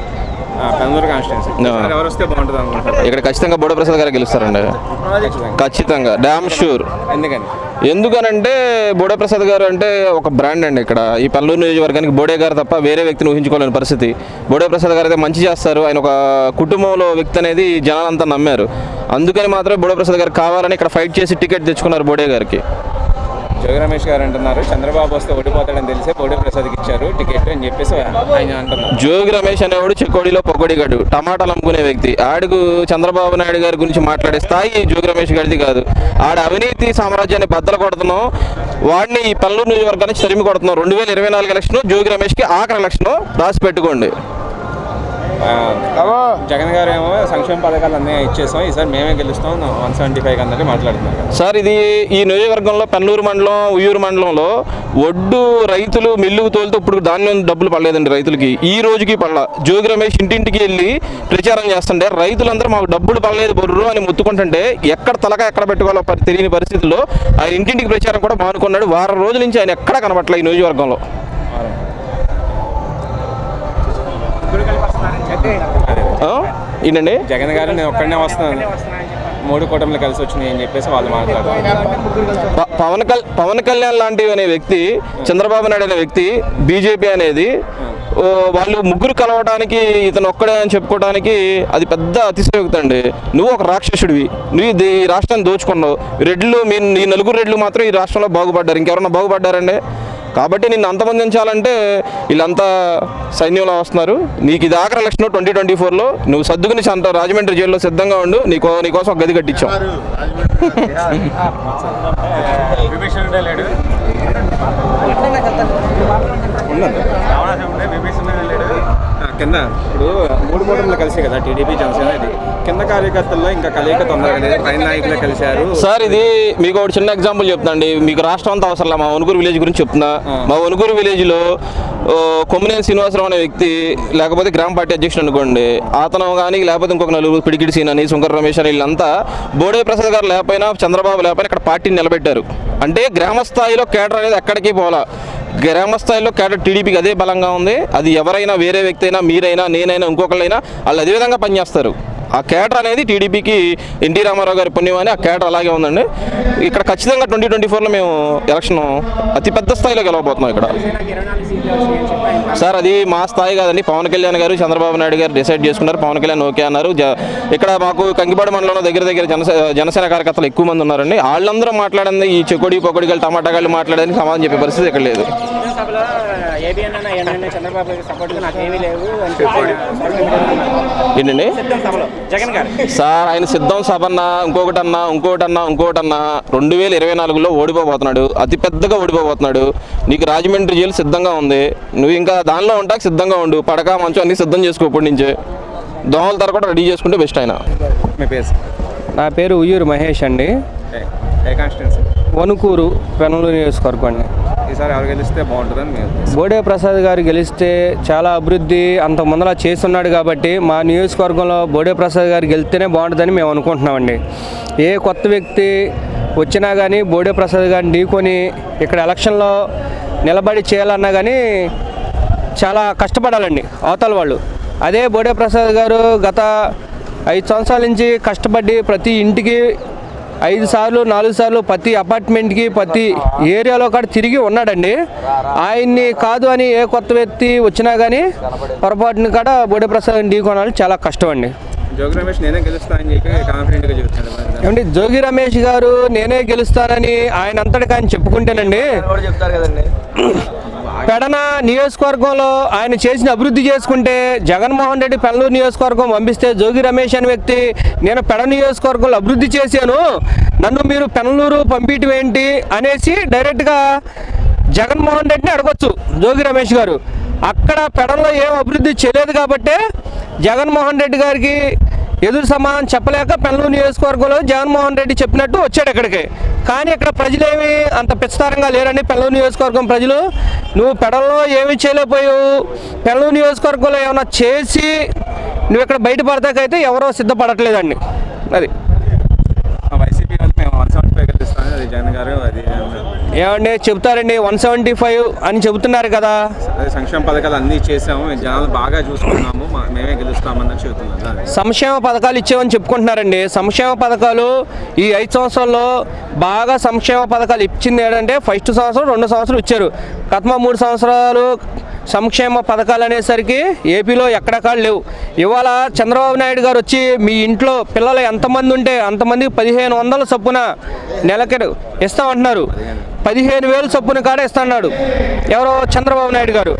పెనమలూరు కాన్స్టిట్యున్సీ. ఎవరు వస్తే బాగుంటుంది అనుకుంటారు? ఇక్కడ ఖచ్చితంగా బోడే ప్రసాద్ గారు గెలుస్తారండి, ఖచ్చితంగా, డ్యామ్ షూర్. ఎందుకనంటే బోడే ప్రసాద్ గారు అంటే ఒక బ్రాండ్ అండి. ఇక్కడ ఈ పెనమలూరు నియోజకవర్గానికి బోడే గారు తప్ప వేరే వ్యక్తిని ఊహించుకోలేని పరిస్థితి. బోడే ప్రసాద్ గారు అయితే మంచి చేస్తారు, ఆయన ఒక కుటుంబంలో వ్యక్తి అనేది జనాలంతా నమ్మారు. అందుకని మాత్రమే బోడే ప్రసాద్ గారు కావాలని ఇక్కడ ఫైట్ చేసి టికెట్ తెచ్చుకున్నారు బోడే గారికి. జోగి రమేష్ గారు అంటున్నారు చంద్రబాబు వస్తే ఓడిపోతాడని తెలిసే బోడే ప్రసాద్కి ఇచ్చారు టికెట్ అని చెప్పేసి ఆయన అంటున్నారు. జోగి రమేష్ అనేవాడు చెకోడిలో పొగడిగాడు, టమాటాలు అమ్ముకునే వ్యక్తి. ఆడుకు చంద్రబాబు నాయుడు గారి గురించి మాట్లాడే స్థాయి జోగి రమేష్ గారిది కాదు. ఆడ అవినీతి సామ్రాజ్యాన్ని బద్దలు కొడుతున్నాం, వాడిని ఈ పెనమలూరు నియోజకవర్గానికి తరిమి కొడుతున్నాం. 2024 ఎలక్షన్ జోగి రమేష్కి ఆఖరి ఎలక్షన్, రాసి పెట్టుకోండి. జగన్ గారు ఏమో సంక్షేమ పథకాలు అన్నీ ఇచ్చేసాం, ఈసారి మేమే గెలుస్తాం 175 అన్నట్టు మాట్లాడుతున్నారు. సార్ ఇది ఈ నియోజకవర్గంలో పెనమలూరు మండలం, ఉయ్యూరు మండలంలో ఒడ్డు రైతులు మిల్లుకు తోలుతూ ఇప్పుడు ధాన్యం డబ్బులు పడలేదండి రైతులకి, ఈ రోజుకి పడల. జోగి రమేష్ ఇంటింటికి వెళ్ళి ప్రచారం చేస్తుంటే రైతులందరూ మాకు డబ్బులు పడలేదు బొర్రు అని ముత్తుకుంటుంటే ఎక్కడ తలక ఎక్కడ పెట్టుకోవాలో తెలియని పరిస్థితుల్లో ఆయన ఇంటింటికి ప్రచారం కూడా మానుకున్నాడు. వారం రోజుల నుంచి ఆయన ఎక్కడా కనబట్టలే ఈ నియోజకవర్గంలో. ఏంటండి జగన్ గారు నేను ఒక్కడనే వస్తున్నాను, 3 కూటమిలు కలిసి వచ్చినాయి అని చెప్పేసి వాళ్ళు మాట్లాడారు. పవన్ కళ్యాణ్ లాంటివి అనే వ్యక్తి, చంద్రబాబు నాయుడు అనే వ్యక్తి, బీజేపీ అనేది వాళ్ళు ముగ్గురు కలవడానికి ఇతను ఒక్కడే అని చెప్పుకోవడానికి అది పెద్ద అతిశయోక్తి అండి. నువ్వు ఒక రాక్షసుడివి, నువ్వు ఈ రాష్ట్రాన్ని దోచుకున్నావు. రెడ్లు ఈ 4 రెడ్లు మాత్రం ఈ రాష్ట్రంలో బాగుపడ్డారు, ఇంకెవరన్నా బాగుపడ్డారండి? కాబట్టి నిన్ను అంతమందించాలంటే వీళ్ళంతా సైన్యంలో వస్తున్నారు. నీకు ఇది ఆఖరి ఎలక్షన్ 2024లో నువ్వు సర్దుకుని రాజమండ్రి జైల్లో సిద్ధంగా ఉండు, నీకోసం ఒక గది కట్టించాం. కింద ఇప్పుడు 3 కూటమిలు కలిసి కదా టీడీపీ జనసేన, ఇది కింద కార్యకర్తల్లో ఇంకా కలయిక తొందరగా పైన నాయకులే కలిశారు. సార్ ఇది మీకు ఒక చిన్న ఎగ్జాంపుల్ చెప్తాండి, మీకు రాష్ట్రం అంతా అవసరం. మా వణుగూరు విలేజ్ గురించి చెప్తున్నా. మా వణుగూరు విలేజ్లో కొమ్మినేని శ్రీనివాసరావు అనే వ్యక్తి, లేకపోతే గ్రామ పార్టీ అధ్యక్షుడు అనుకోండి, అతను కానీ లేకపోతే ఇంకొక 4 పిడికిడి సీన్ అని, శంకర రమేష్ అని, వీళ్ళంతా బోడే ప్రసాద్ గారు లేకపోయినా, చంద్రబాబు లేకపోయినా ఇక్కడ పార్టీని నిలబెట్టారు. అంటే గ్రామ స్థాయిలో కేడర్ అనేది ఎక్కడికి పోలా. గ్రామ స్థాయిలో కేడర్ టీడీపీకి అదే బలంగా ఉంది. అది ఎవరైనా, వేరే వ్యక్తి అయినా, మీరైనా, నేనైనా, ఇంకొకళ్ళైనా వాళ్ళు అదే విధంగా పనిచేస్తారు. ఆ కేడర్ అనేది టీడీపీకి ఎన్టీ రామారావు గారి పుణ్యం అని ఆ కేడర్ అలాగే ఉందండి. ఇక్కడ ఖచ్చితంగా 2024లో మేము ఎలక్షన్ అతిపెద్ద స్థాయిలో గెలవబోతున్నాం ఇక్కడ. సార్ అది మా స్థాయి కాదండి, పవన్ కళ్యాణ్ గారు, చంద్రబాబు నాయుడు గారు డిసైడ్ చేసుకున్నారు. పవన్ కళ్యాణ్ ఓకే అన్నారు. ఇక్కడ మాకు కంకిపాడు మండలంలో దగ్గర జనసేన కార్యకర్తలు ఎక్కువ మంది ఉన్నారండి. వాళ్ళందరూ మాట్లాడింది ఈ చెకోడి పొకోడిగాళ్ళు, టమాటాగాళ్ళు మాట్లాడడానికి సమాధానం చెప్పే పరిస్థితి ఇక్కడ లేదు. సభలో ఏబిఎన్ అన్న చంద్రబాబు సపోర్ట్గా నాకేమీ లేవు అని ఏంటండి సిద్ధం సభలో జగన్ గారు సార్ ఆయన సిద్ధం సభన్నా ఇంకొకటన్నా 2024లో ఓడిపోబోతున్నాడు, అతి పెద్దగా ఓడిపోబోతున్నాడు. నీకు రాజమండ్రి జైలు సిద్ధంగా ఉంది, నువ్వు ఇంకా దానిలో ఉంటాక సిద్ధంగా ఉండు. పడక మంచం అన్ని సిద్ధం చేసుకో ఇప్పటి నుంచే. దోమల తర కూడా రెడీ చేసుకుంటే బెస్ట్. ఆయన మీ పేరు? నా పేరు ఉయ్యూరు మహేష్ అండి. ఏ కాన్స్టిట్యున్సీ? వణుకూరు పెనమలూరు నియోజకవర్గం అండి. ఈసారి ఎవరు గెలిస్తే బాగుంటుందని మీరు? బోడే ప్రసాద్ గారు గెలిస్తే చాలా అభివృద్ధి అంత ముందర చేస్తున్నాడు కాబట్టి మా నియోజకవర్గంలో బోడే ప్రసాద్ గారు గెలిస్తేనే బాగుంటుందని మేము అనుకుంటున్నామండి. ఏ కొత్త వ్యక్తి వచ్చినా కానీ బోడే ప్రసాద్ గారిని ఢీకొని ఇక్కడ ఎలక్షన్లో నిలబడి చేయాలన్నా కానీ చాలా కష్టపడాలండి అవతల వాళ్ళు. అదే బోడే ప్రసాద్ గారు గత 5 సంవత్సరాల నుంచి కష్టపడి ప్రతి ఇంటికి 5 సార్లు 4 సార్లు ప్రతి అపార్ట్మెంట్కి ప్రతి ఏరియాలో కూడా తిరిగి ఉన్నాడండి. ఆయన్ని కాదు అని ఏ కొత్త వ్యక్తి వచ్చినా కానీ పొరపాటుని కూడా బోడే ప్రసాద్ ఢీకొనాలి చాలా కష్టం అండి. జోగి రమేష్ నేనే గెలుస్తానని చెప్పి కాన్ఫిడెంట్గా చెబుతున్నాడు. ఏమండి జోగి రమేష్ గారు నేనే గెలుస్తానని ఆయన అంతటికి ఆయన చెప్పుకుంటేనండి, చెప్తారు కదండి. పెడన నియోజకవర్గంలో ఆయన చేసిన అభివృద్ధి చేసుకుంటే జగన్మోహన్ రెడ్డి పెనలూరు నియోజకవర్గం పంపిస్తే జోగి రమేష్ అనే వ్యక్తి నేను పెడ నియోజకవర్గంలో అభివృద్ధి చేశాను, నన్ను మీరు పెనలూరు పంపించడం ఏంటి అనేసి డైరెక్ట్గా జగన్మోహన్ రెడ్డిని అడగొచ్చు జోగి రమేష్ గారు. అక్కడ పెడలో ఏం అభివృద్ధి చేయలేదు కాబట్టి జగన్మోహన్ రెడ్డి గారికి ఎదురు సమాధానం చెప్పలేక పెనలూరు నియోజకవర్గంలో జగన్మోహన్ రెడ్డి చెప్పినట్టు వచ్చాడు ఇక్కడికి. కానీ ఇక్కడ ప్రజలేమి అంత పిచ్చతారంగా లేరండి. పెనలూరు నియోజకవర్గం ప్రజలు నువ్వు పెడల్లో ఏమి చేయలేకపోయావు, పెనలూరు నియోజకవర్గంలో ఏమైనా చేసి నువ్వు ఇక్కడ బయటపడతాకైతే ఎవరో సిద్ధపడట్లేదండి. అది వైసీపీ వాళ్ళు మేము 175 గెలుస్తామని అది జగన్ గారు అది ఏమండి చెప్తారండి 175 అని చెబుతున్నారు కదా. అదే సంక్షేమ పథకాలు అన్నీ చేసాము, జనాలు బాగా చూసుకున్నాము, మేమే గెలుస్తామని చెబుతున్నాం. సంక్షేమ పథకాలు ఇచ్చామని చెప్పుకుంటున్నారండి. సంక్షేమ పథకాలు ఈ 5 సంవత్సరాల్లో బాగా సంక్షేమ పథకాలు ఇచ్చింది ఏంటంటే ఫస్ట్ సంవత్సరం 2 సంవత్సరాలు ఇచ్చారు. గత 3 సంవత్సరాలు సంక్షేమ పథకాలు అనేసరికి ఏపీలో ఎక్కడెక్కడ లేవు. ఇవాళ చంద్రబాబు నాయుడు గారు వచ్చి మీ ఇంట్లో పిల్లలు ఎంతమంది ఉంటే అంతమందికి 1500 చొప్పున నెలకి ఇస్తామంటున్నారు. 15,000 చొప్పున కాడ ఇస్తున్నాడు ఎవరో చంద్రబాబు నాయుడు గారు.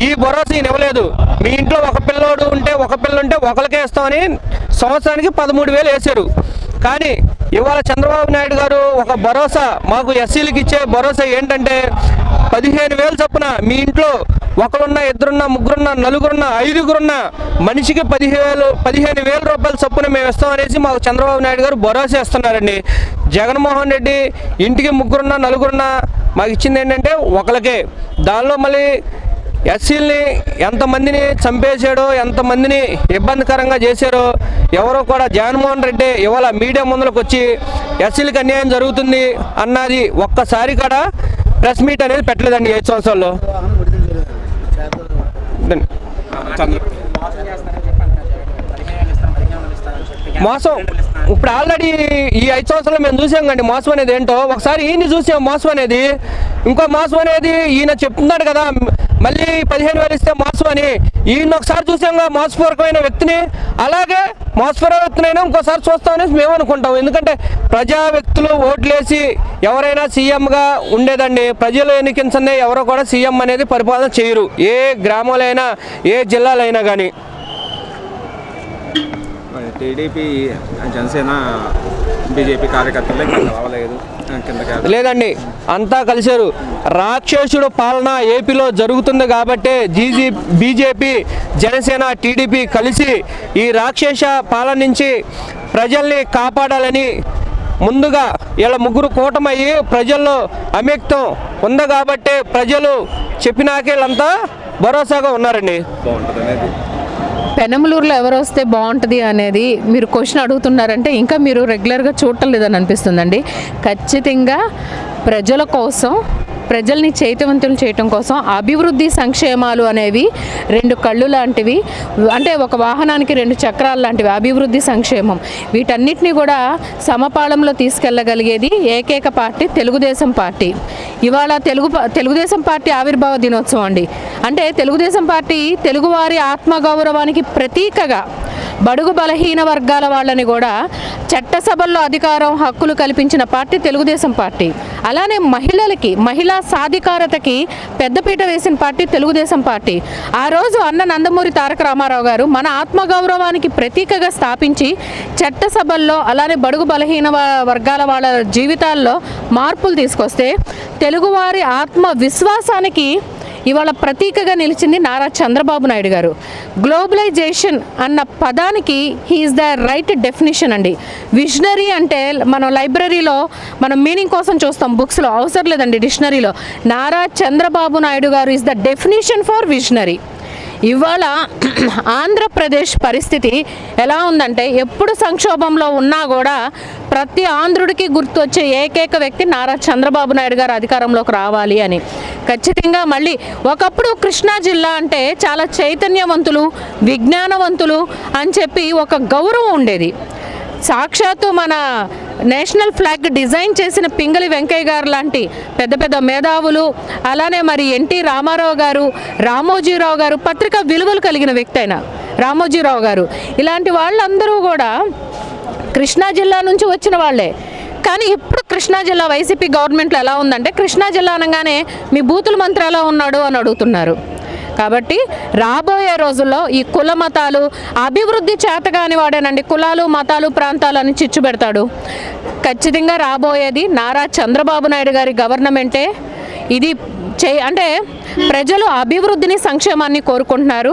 ఈ భరోసా ఈయన ఇవ్వలేదు. మీ ఇంట్లో ఒక పిల్లోడు ఉంటే ఒక పిల్ల ఉంటే ఒకరికే ఇస్తామని సంవత్సరానికి 13,000 వేశారు. కానీ ఇవాళ చంద్రబాబు నాయుడు గారు ఒక భరోసా మాకు ఎస్సీలకు ఇచ్చే భరోసా ఏంటంటే 15,000 చొప్పున మీ ఇంట్లో ఒకరున్నా, ఇద్దరున్నా, ముగ్గురున్నా, నలుగురున్నా, 5గురున్నా మనిషికి 15,000 రూపాయల చొప్పున మేము ఇస్తామనేసి మాకు చంద్రబాబు నాయుడు గారు భరోసా ఇస్తున్నారండి. జగన్మోహన్ రెడ్డి ఇంటికి 3గురున్నా, 4గురున్నా మాకు ఇచ్చింది ఏంటంటే ఒకరికే. దానిలో మళ్ళీ ఎస్సీలని ఎంతమందిని చంపేశాడో, ఎంతమందిని ఇబ్బందికరంగా చేశారో ఎవరో కూడా జగన్మోహన్ రెడ్డి ఇవాళ మీడియా ముందులకు వచ్చి ఎస్సీలకు అన్యాయం జరుగుతుంది అన్నది ఒక్కసారి కూడా ప్రెస్ మీట్ అనేది పెట్టలేదండి 5 సంవత్సరాల్లో. మోసం ఇప్పుడు ఆల్రెడీ ఈ 5 సంవత్సరాలు మేము చూసాం కండి మోసం అనేది ఏంటో. ఒకసారి ఈయన చూసాం మోసం అనేది, ఇంకో మోసం అనేది ఈయన చెప్తున్నాడు కదా మళ్ళీ 15,000 ఇస్తే మోసం అని. ఈయన ఒకసారి చూసాం మోసపూర్వకమైన వ్యక్తిని, అలాగే మోసపూర్వక వ్యక్తినైనా ఇంకోసారి చూస్తామనేసి మేము అనుకుంటాం. ఎందుకంటే ప్రజా వ్యక్తులు ఓట్లేసి ఎవరైనా సీఎంగా ఉండేదండి. ప్రజలు ఎన్నికించండి ఎవరో కూడా సీఎం అనేది పరిపాలన చేయరు, ఏ గ్రామాలైనా ఏ జిల్లాలైనా కానీ. టీడీపీ, జనసేన, బీజేపీ కార్యకర్తలే కలవలేదు లేదండి, అంతా కలిశారు. రాక్షసుడు పాలన ఏపీలో జరుగుతుంది కాబట్టి బీజేపీ, జనసేన, టీడీపీ కలిసి ఈ రాక్షస పాలన నుంచి ప్రజల్ని కాపాడాలని ముందుగా ఇలా 3 కూటమయ్యి ప్రజల్లో అమేక్తం ఉంది కాబట్టి ప్రజలు చెప్పినాకే వీళ్ళంతా భరోసాగా ఉన్నారండి. బాగుంటుంది అనేది పెనమలూరులో ఎవరు వస్తే బాగుంటుంది అనేది మీరు క్వశ్చన్ అడుగుతున్నారంటే ఇంకా మీరు రెగ్యులర్గా చూడటం లేదని అనిపిస్తుందండి. ఖచ్చితంగా ప్రజల కోసం, ప్రజల్ని చైతన్యవంతులు చేయటం కోసం అభివృద్ధి సంక్షేమాలు అనేవి 2 కళ్ళు లాంటివి. అంటే ఒక వాహనానికి 2 చక్రాలు లాంటివి అభివృద్ధి సంక్షేమం. వీటన్నిటిని కూడా సమపాళంలో తీసుకెళ్ళగలిగేది ఏకైక పార్టీ తెలుగుదేశం పార్టీ. ఇవాళ తెలుగుదేశం పార్టీ ఆవిర్భావ దినోత్సవం అండి. అంటే తెలుగుదేశం పార్టీ తెలుగువారి ఆత్మగౌరవానికి ప్రతీకగా బడుగు బలహీన వర్గాల వాళ్ళని కూడా చట్టసభల్లో అధికారం హక్కులు కల్పించిన పార్టీ తెలుగుదేశం పార్టీ. అలానే మహిళా సాధికారతకి పెద్దపీట వేసిన పార్టీ తెలుగుదేశం పార్టీ. ఆ రోజు అన్న నందమూరి తారక రామారావు గారు మన ఆత్మగౌరవానికి ప్రతీకగా స్థాపించి చట్టసభల్లో అలానే బడుగు బలహీన వర్గాల వాళ్ళ జీవితాల్లో మార్పులు తీసుకొస్తే తెలుగువారి ఆత్మ విశ్వాసానికి ఇవాళ ప్రతీకగా నిలిచింది నారా చంద్రబాబు నాయుడు గారు. గ్లోబలైజేషన్ అన్న పదానికి హీఈస్ ద రైట్ డెఫినిషన్ అండి. విజనరీ అంటే మనం లైబ్రరీలో మనం మీనింగ్ కోసం చూస్తాం, బుక్స్లో అవసరం లేదండి, డిక్షనరీలో. నారా చంద్రబాబు నాయుడు గారు is the definition for visionary. ఇవాళ ఆంధ్రప్రదేశ్ పరిస్థితి ఎలా ఉందంటే ఎప్పుడు సంక్షోభంలో ఉన్నా కూడా ప్రతి ఆంధ్రుడికి గుర్తొచ్చే ఏకైక వ్యక్తి నారా చంద్రబాబు నాయుడు గారు అధికారంలోకి రావాలి అని. ఖచ్చితంగా మళ్ళీ ఒకప్పుడు కృష్ణా జిల్లా అంటే చాలా చైతన్యవంతులు, విజ్ఞానవంతులు అని చెప్పి ఒక గౌరవం ఉండేది. సాక్షాత్తు మన నేషనల్ ఫ్లాగ్ డిజైన్ చేసిన పింగళి వెంకయ్య గారు లాంటి పెద్ద పెద్ద మేధావులు, అలానే మరి ఎన్టీ రామారావు గారు, రామోజీరావు గారు, పత్రికా విలువలు కలిగిన వ్యక్తి అయిన రామోజీరావు గారు, ఇలాంటి వాళ్ళందరూ కూడా కృష్ణా జిల్లా నుంచి వచ్చిన వాళ్ళే. కానీ ఇప్పుడు కృష్ణా జిల్లా వైసీపీ గవర్నమెంట్లో ఎలా ఉందంటే కృష్ణా జిల్లా అనగానే మీ బూతుల మంత్రి ఎలా ఉన్నాడు అని అడుగుతున్నారు. కాబట్టి రాబోయే రోజుల్లో ఈ కుల మతాలు అభివృద్ధి చేతగాని వాడేనండి, కులాలు మతాలు ప్రాంతాలు అని చిచ్చు పెడతాడు. ఖచ్చితంగా రాబోయేది నారా చంద్రబాబు నాయుడు గారి గవర్నమెంటే. ఇది అంటే ప్రజలు అభివృద్ధిని, సంక్షేమాన్ని కోరుకుంటున్నారు.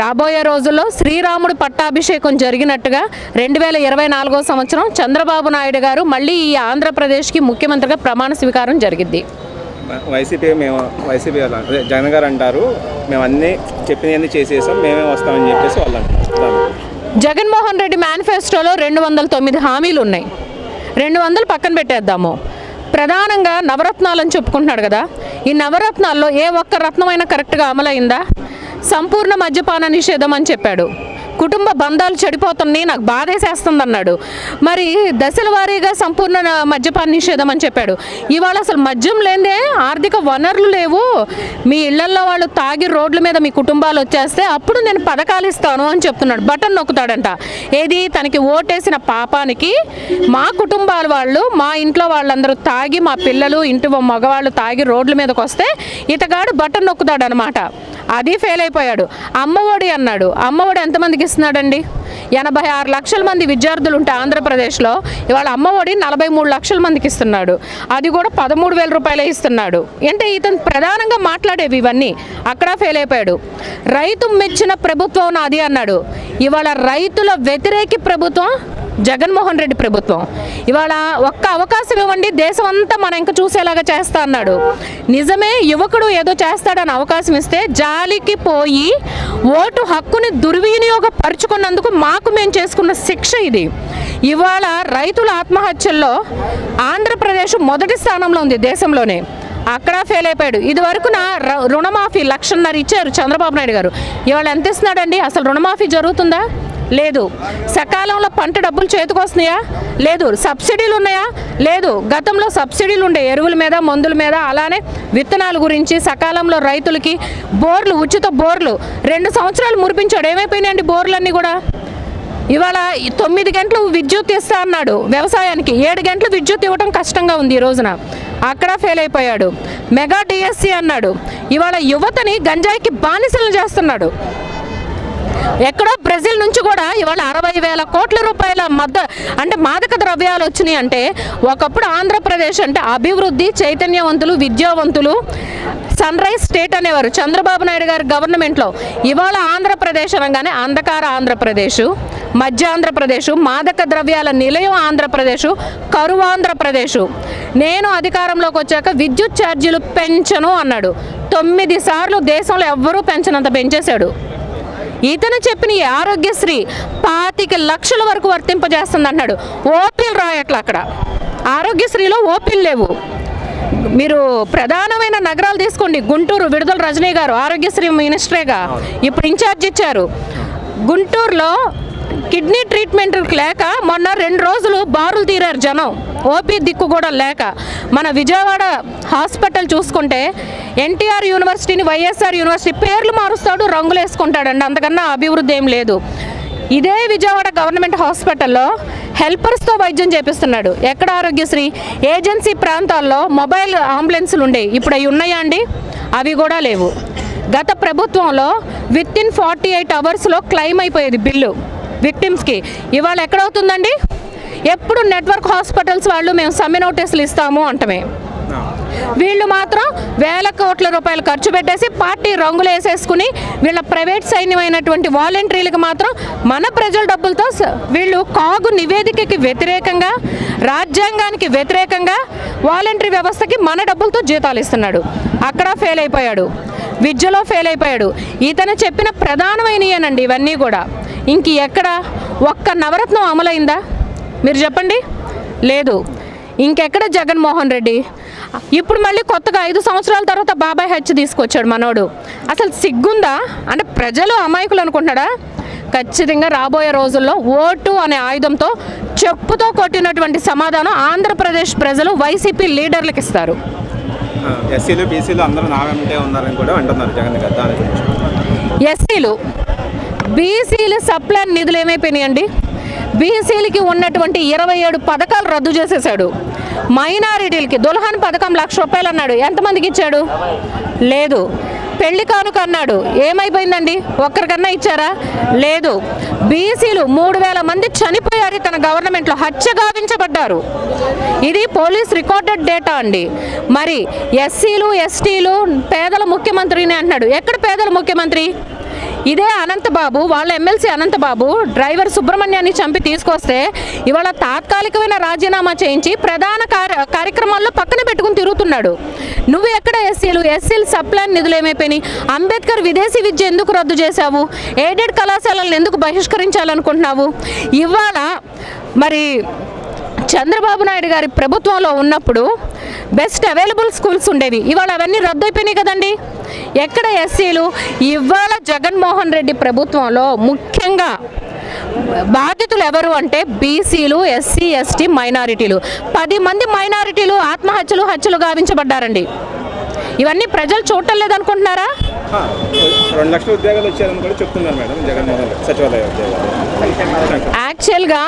రాబోయే రోజుల్లో శ్రీరాముడు పట్టాభిషేకం జరిగినట్టుగా 2024 సంవత్సరం చంద్రబాబు నాయుడు గారు మళ్ళీ ఈ ఆంధ్రప్రదేశ్కి ముఖ్యమంత్రిగా ప్రమాణ స్వీకారం జరిగిద్ది. వైసీపీ అదే జగన్ గారు అంటారు మేము అన్నీ చెప్పినవన్నీ చేసేసాం, మేమే వస్తామని చెప్పేసి వాళ్ళు అంటున్నారు. జగన్మోహన్ రెడ్డి మేనిఫెస్టోలో 209 హామీలు ఉన్నాయి. 200 పక్కన పెట్టేద్దాము. ప్రధానంగా నవరత్నాలని చెప్పుకుంటున్నాడు కదా, ఈ నవరత్నాల్లో ఏ ఒక్క రత్నమైనా కరెక్ట్గా అమలైందా? సంపూర్ణ మద్యపాన నిషేధం అని చెప్పాడు. కుటుంబ బంధాలు చెడిపోతున్నాయి, నాకు బాధేసేస్తుంది అన్నాడు. మరి దశల వారీగా సంపూర్ణ మద్యపాన నిషేధం అని చెప్పాడు. ఇవాళ అసలు మద్యం లేదే ఆర్థిక వనరులు లేవు, మీ ఇళ్లల్లో వాళ్ళు తాగి రోడ్ల మీద మీ కుటుంబాలు వచ్చేస్తే అప్పుడు నేను పథకాలు ఇస్తాను అని చెప్తున్నాడు. బటన్ నొక్కుతాడంట. ఏది తనకి ఓటేసిన పాపానికి మా కుటుంబాల వాళ్ళు, మా ఇంట్లో వాళ్ళందరూ తాగి, మా పిల్లలు ఇంటి మగవాళ్ళు తాగి రోడ్ల మీదకి వస్తే ఇతగాడు బటన్ నొక్కుతాడు అనమాట. అది ఫెయిల్ అయిపోయాడు. అమ్మఒడి అన్నాడు. అమ్మఒడి ఎంతమందికి ఇస్తున్నాడండి? 86 లక్షల మంది విద్యార్థులు ఉంటే ఆంధ్రప్రదేశ్లో ఇవాళ అమ్మఒడి 43 లక్షల మందికి ఇస్తున్నాడు. అది కూడా 13,000 రూపాయలే ఇస్తున్నాడు. అంటే ఇతను ప్రధానంగా మాట్లాడేవి ఇవన్నీ. అక్కడ ఫెయిల్ అయిపోయాడు. రైతు మెచ్చిన ప్రభుత్వం నాది అన్నాడు. ఇవాళ రైతుల వ్యతిరేకి ప్రభుత్వం జగన్మోహన్ రెడ్డి ప్రభుత్వం. ఇవాళ ఒక్క అవకాశం ఇవ్వండి, దేశం అంతా మన ఇంక చూసేలాగా చేస్తా అన్నాడు. నిజమే, యువకుడు ఏదో చేస్తాడని అవకాశం ఇస్తే జాలికి పోయి ఓటు హక్కుని దుర్వినియోగపరుచుకున్నందుకు మాకు మేము చేసుకున్న శిక్ష ఇది. ఇవాళ రైతుల ఆత్మహత్యల్లో ఆంధ్రప్రదేశ్ మొదటి స్థానంలో ఉంది దేశంలోనే. అక్కడ ఫెయిల్ అయిపోయాడు. ఇదివరకు రుణమాఫీ 1,50,000 ఇచ్చారు చంద్రబాబు నాయుడు గారు. ఇవాళ ఎంత ఇస్తున్నాడండి? అసలు రుణమాఫీ జరుగుతుందా? లేదు. సకాలంలో పంట డబ్బులు చేతికి వస్తున్నాయా? లేదు. సబ్సిడీలు ఉన్నాయా? లేదు. గతంలో సబ్సిడీలు ఉండే ఎరువుల మీద, మందుల మీద, అలానే విత్తనాల గురించి సకాలంలో రైతులకి బోర్లు, ఉచిత బోర్లు 2 సంవత్సరాలు మురిపించాడు. ఏమైపోయినాయండి బోర్లన్నీ కూడా? ఇవాళ 9 గంటలు విద్యుత్ ఇస్తా అన్నాడు వ్యవసాయానికి, 7 గంటలు విద్యుత్ ఇవ్వడం కష్టంగా ఉంది ఈ రోజున. అక్కడ ఫెయిల్ అయిపోయాడు. మెగా డిఎస్సి అన్నాడు. ఇవాళ యువతని గంజాయికి బానిసలు చేస్తున్నాడు. ఎక్కడో బ్రెజిల్ నుంచి కూడా ఇవాళ 60,000 కోట్ల రూపాయల అంటే మాదక ద్రవ్యాలు వచ్చినాయి. అంటే ఒకప్పుడు ఆంధ్రప్రదేశ్ అంటే అభివృద్ధి, చైతన్యవంతులు, విద్యావంతులు, సన్ రైజ్ స్టేట్ అనేవారు చంద్రబాబు నాయుడు గారి గవర్నమెంట్లో. ఇవాళ ఆంధ్రప్రదేశ్ అనగానే అంధకార ఆంధ్రప్రదేశ్, మధ్య ఆంధ్రప్రదేశ్, మాదక ద్రవ్యాల నిలయం ఆంధ్రప్రదేశ్, కరువు ఆంధ్రప్రదేశ్. నేను అధికారంలోకి వచ్చాక విద్యుత్ ఛార్జీలు పెంచను అన్నాడు. 9 సార్లు దేశంలో ఎవ్వరూ పెంచనంత పెంచేశాడు. ఇతను చెప్పిన ఈ ఆరోగ్యశ్రీ 25 లక్షల వరకు వర్తింపజేస్తుంది అన్నాడు. ఓపీలు రాయట్లా అక్కడ. ఆరోగ్యశ్రీలో ఓపీలు లేవు. మీరు ప్రధానమైన నగరాలు తీసుకోండి. గుంటూరు, విడుదల రజనీ గారు ఆరోగ్యశ్రీ మినిస్టరేగా ఇప్పుడు ఇన్ఛార్జ్ ఇచ్చారు. గుంటూరులో కిడ్నీ ట్రీట్మెంట్ లేక మొన్న 2 రోజులు బారులు తీరారు జనం, ఓపీ దిక్కు కూడా లేక. మన విజయవాడ హాస్పిటల్ చూసుకుంటే ఎన్టీఆర్ యూనివర్సిటీని వైఎస్ఆర్ యూనివర్సిటీ పేర్లు మారుస్తాడు, రంగులు వేసుకుంటాడండి. అంతకన్నా అభివృద్ధి ఏం లేదు. ఇదే విజయవాడ గవర్నమెంట్ హాస్పిటల్లో హెల్పర్స్తో వైద్యం చేపిస్తున్నాడు. ఎక్కడ ఆరోగ్యశ్రీ? ఏజెన్సీ ప్రాంతాల్లో మొబైల్ అంబులెన్సులు ఉండేవి, ఇప్పుడు అవి ఉన్నాయా అండి? అవి కూడా లేవు. గత ప్రభుత్వంలో వితిన్ 48 అవర్స్లో క్లెయిమ్ అయిపోయేది బిల్లు విక్టిమ్స్కి. ఇవాళ ఎక్కడవుతుందండి? ఎప్పుడు నెట్వర్క్ హాస్పిటల్స్ వాళ్ళు మేము సమ్మె నోటీసులు ఇస్తాము అంటమే. వీళ్ళు మాత్రం వేల కోట్ల రూపాయలు ఖర్చు పెట్టేసి పార్టీ రంగులు వేసేసుకుని వీళ్ళ ప్రైవేట్ సైన్యమైనటువంటి వాలంటీర్లకు మాత్రం మన ప్రజల డబ్బులతో వీళ్ళు కాగు నివేదికకి వ్యతిరేకంగా, రాజ్యాంగానికి వ్యతిరేకంగా వాలంటరీ వ్యవస్థకి మన డబ్బులతో జీతాలు ఇస్తున్నాడు. అక్కడ ఫెయిల్ అయిపోయాడు, విద్యలో ఫెయిల్ అయిపోయాడు. ఇతను చెప్పిన ప్రధానమైనయేనండి ఇవన్నీ కూడా. ఇంక ఎక్కడ ఒక్క నవరత్నం అమలైందా మీరు చెప్పండి? లేదు. ఇంకెక్కడ జగన్మోహన్ రెడ్డి? ఇప్పుడు మళ్ళీ కొత్తగా 5 సంవత్సరాల తర్వాత బాబాయ్ హత్య తీసుకొచ్చాడు మనోడు. అసలు సిగ్గుందా? అంటే ప్రజలు అమాయకులు అనుకుంటున్నాడా? ఖచ్చితంగా రాబోయే రోజుల్లో ఓటు అనే ఆయుధంతో చెప్పుతో కొట్టినటువంటి సమాధానం ఆంధ్రప్రదేశ్ ప్రజలు వైసీపీ లీడర్లకు ఇస్తారు. ఎస్సీలు బీసీలు అందరూ నా వెంటే ఉన్నారని కూడా అంటున్నారు జగన్ గారు. దాని గురించి ఎస్సీలు బీసీలు సప్లాన్ నిధులు ఏమైపోయినాయండి? బీసీలకి ఉన్నటువంటి 27 పథకాలు రద్దు చేసేసాడు. మైనారిటీలకి దుల్హన్ పథకం 1,00,000 రూపాయలు అన్నాడు, ఎంతమందికి ఇచ్చాడు? లేదు. పెళ్లి కానుక అన్నాడు, ఏమైపోయిందండి? ఒక్కరికన్నా ఇచ్చారా? లేదు. బీసీలు 3,000 మంది చనిపోయారు తన గవర్నమెంట్లో, హత్య గావించబడ్డారు. ఇది పోలీస్ రికార్డెడ్ డేటా అండి. మరి ఎస్సీలు ఎస్టీలు పేదల ముఖ్యమంత్రిని అంటున్నాడు. ఎక్కడ పేదల ముఖ్యమంత్రి? ఇదే అనంతబాబు, వాళ్ళ ఎమ్మెల్సీ అనంతబాబు డ్రైవర్ సుబ్రహ్మణ్యాన్ని చంపి తీసుకొస్తే ఇవాళ తాత్కాలికమైన రాజీనామా చేయించి ప్రధాన కార్యక్రమాల్లో పక్కన పెట్టుకుని తిరుగుతున్నాడు. నువ్వు ఎక్కడ ఎస్సీలు సప్లాన్ నిధులు ఏమైపోయినాయి? అంబేద్కర్ విదేశీ విద్య ఎందుకు రద్దు చేశావు? ఎయిడెడ్ కళాశాలను ఎందుకు బహిష్కరించాలనుకుంటున్నావు? ఇవాళ మరి చంద్రబాబు నాయుడు గారి ప్రభుత్వంలో ఉన్నప్పుడు బెస్ట్ అవైలబుల్ స్కూల్స్ ఉండేవి, ఇవాళ అవన్నీ రద్దు అయిపోయినాయి కదండి. ఎక్కడ ఎస్సీలు? ఇవాళ జగన్మోహన్ రెడ్డి ప్రభుత్వంలో ముఖ్యంగా బాధితులు ఎవరు అంటే బీసీలు, ఎస్సీ ఎస్టీ మైనారిటీలు. 10 మంది మైనారిటీలు హత్యలు గావించబడ్డారండి. ఇవన్నీ ప్రజలు చూడటం లేదనుకుంటున్నారా? 2 లక్షల ఉద్యోగాలు వచ్చారని కూడా చెప్తున్నారు మేడం జగన్మోహన్ రెడ్డి, సచివాలయ ఉద్యోగాలు. యాక్చువల్గా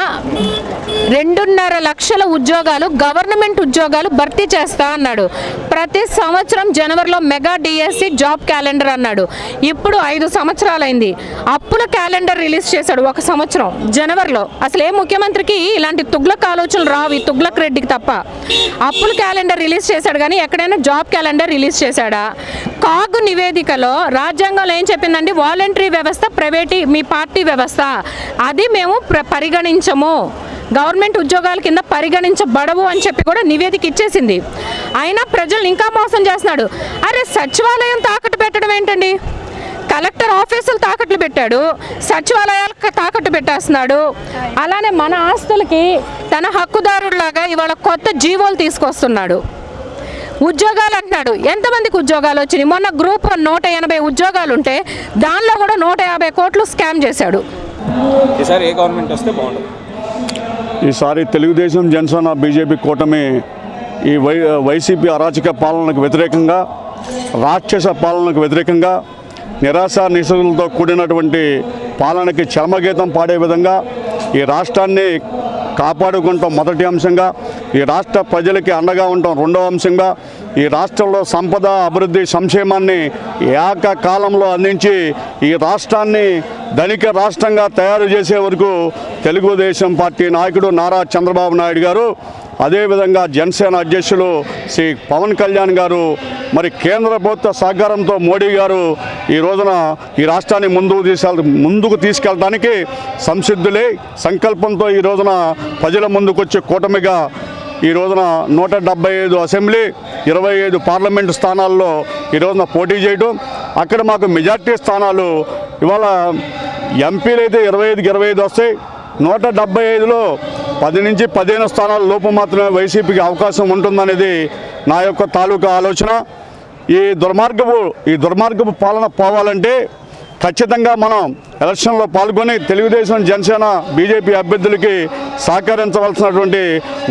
2.5 లక్షల ఉద్యోగాలు గవర్నమెంట్ ఉద్యోగాలు భర్తీ చేస్తా అన్నాడు. ప్రతి సంవత్సరం జనవరిలో మెగా డిఎస్సి జాబ్ క్యాలెండర్ అన్నాడు. ఇప్పుడు 5 సంవత్సరాలైంది. అప్పుల క్యాలెండర్ రిలీజ్ చేశాడు 1 సంవత్సరం జనవరిలో. అసలు ఏ ముఖ్యమంత్రికి ఇలాంటి తుగ్లక్ ఆలోచనలు రావు, ఈ తుగ్లక్ రెడ్డికి తప్ప. అప్పుల క్యాలెండర్ రిలీజ్ చేశాడు కానీ ఎక్కడైనా జాబ్ క్యాలెండర్ రిలీజ్ చేశాడా? కాగు నివేదికలో రాజ్యాంగంలో ఏం చెప్పిందండి? వాలంటరీ వ్యవస్థ ప్రైవేటీ మీ పార్టీ వ్యవస్థ, అది మేము పరిగణించము, గవర్నమెంట్ ఉద్యోగాల కింద పరిగణించబడవు అని చెప్పి కూడా నివేదిక ఇచ్చేసింది. అయినా ప్రజలు ఇంకా మోసం చేస్తున్నాడు. అరే సచివాలయం తాకట్టు పెట్టడం ఏంటండి? కలెక్టర్ ఆఫీసులు తాకట్లు పెట్టాడు, సచివాలయాలకు తాకట్టు పెట్టేస్తున్నాడు. అలానే మన ఆస్తులకి తన హక్కుదారులాగా ఇవాళ కొత్త జీవోలు తీసుకొస్తున్నాడు. ఉద్యోగాలు అంటున్నాడు. ఎంతమందికి ఉద్యోగాలు వచ్చినాయి? మొన్న గ్రూప్ 180 ఉద్యోగాలు ఉంటే దానిలో కూడా 150 కోట్లు స్కామ్ చేశాడు. ఈసారి ఏ గవర్నమెంట్ వస్తే బాగుంటుంది? ఈసారి తెలుగుదేశం, జనసేన, బీజేపీ కూటమి ఈ వైసీపీ అరాచక పాలనకు వ్యతిరేకంగా, రాక్షస పాలనకు వ్యతిరేకంగా, నిరాశ నిస్సులతో కూడినటువంటి పాలనకి చర్మగీతం పాడే విధంగా ఈ రాష్ట్రాన్ని కాపాడుకుంటాం మొదటి అంశంగా, ఈ రాష్ట్ర ప్రజలకి అండగా ఉండటం రెండవ అంశంగా, ఈ రాష్ట్రంలో సంపద, అభివృద్ధి, సంక్షేమాన్ని ఏకకాలంలో అందించి ఈ రాష్ట్రాన్ని ధనిక రాష్ట్రంగా తయారు చేసే వరకు తెలుగుదేశం పార్టీ నాయకుడు నారా చంద్రబాబు నాయుడు గారు, అదేవిధంగా జనసేన అధ్యక్షులు శ్రీ పవన్ కళ్యాణ్ గారు, మరి కేంద్ర ప్రభుత్వ సహకారంతో మోడీ గారు ఈ రోజున ఈ రాష్ట్రాన్ని ముందుకు తీసుకెళ్ళడానికి సంసిద్ధులై సంకల్పంతో ఈ రోజున ప్రజల ముందుకొచ్చే కూటమిగా ఈ రోజున 175 అసెంబ్లీ, 25 పార్లమెంటు స్థానాల్లో ఈ రోజున పోటీ చేయడం, అక్కడ మాకు మెజార్టీ స్థానాలు ఇవాళ ఎంపీలు అయితే 25కి 25 వస్తాయి. 175లో 10 నుంచి 15 స్థానాల లోపు మాత్రమే వైసీపీకి అవకాశం ఉంటుందనేది నా యొక్క తాలూకా ఆలోచన. ఈ దుర్మార్గపు పాలన పోవాలంటే ఖచ్చితంగా మనం ఎలక్షన్లో పాల్గొని తెలుగుదేశం, జనసేన, బీజేపీ అభ్యర్థులకి సహకరించవలసినటువంటి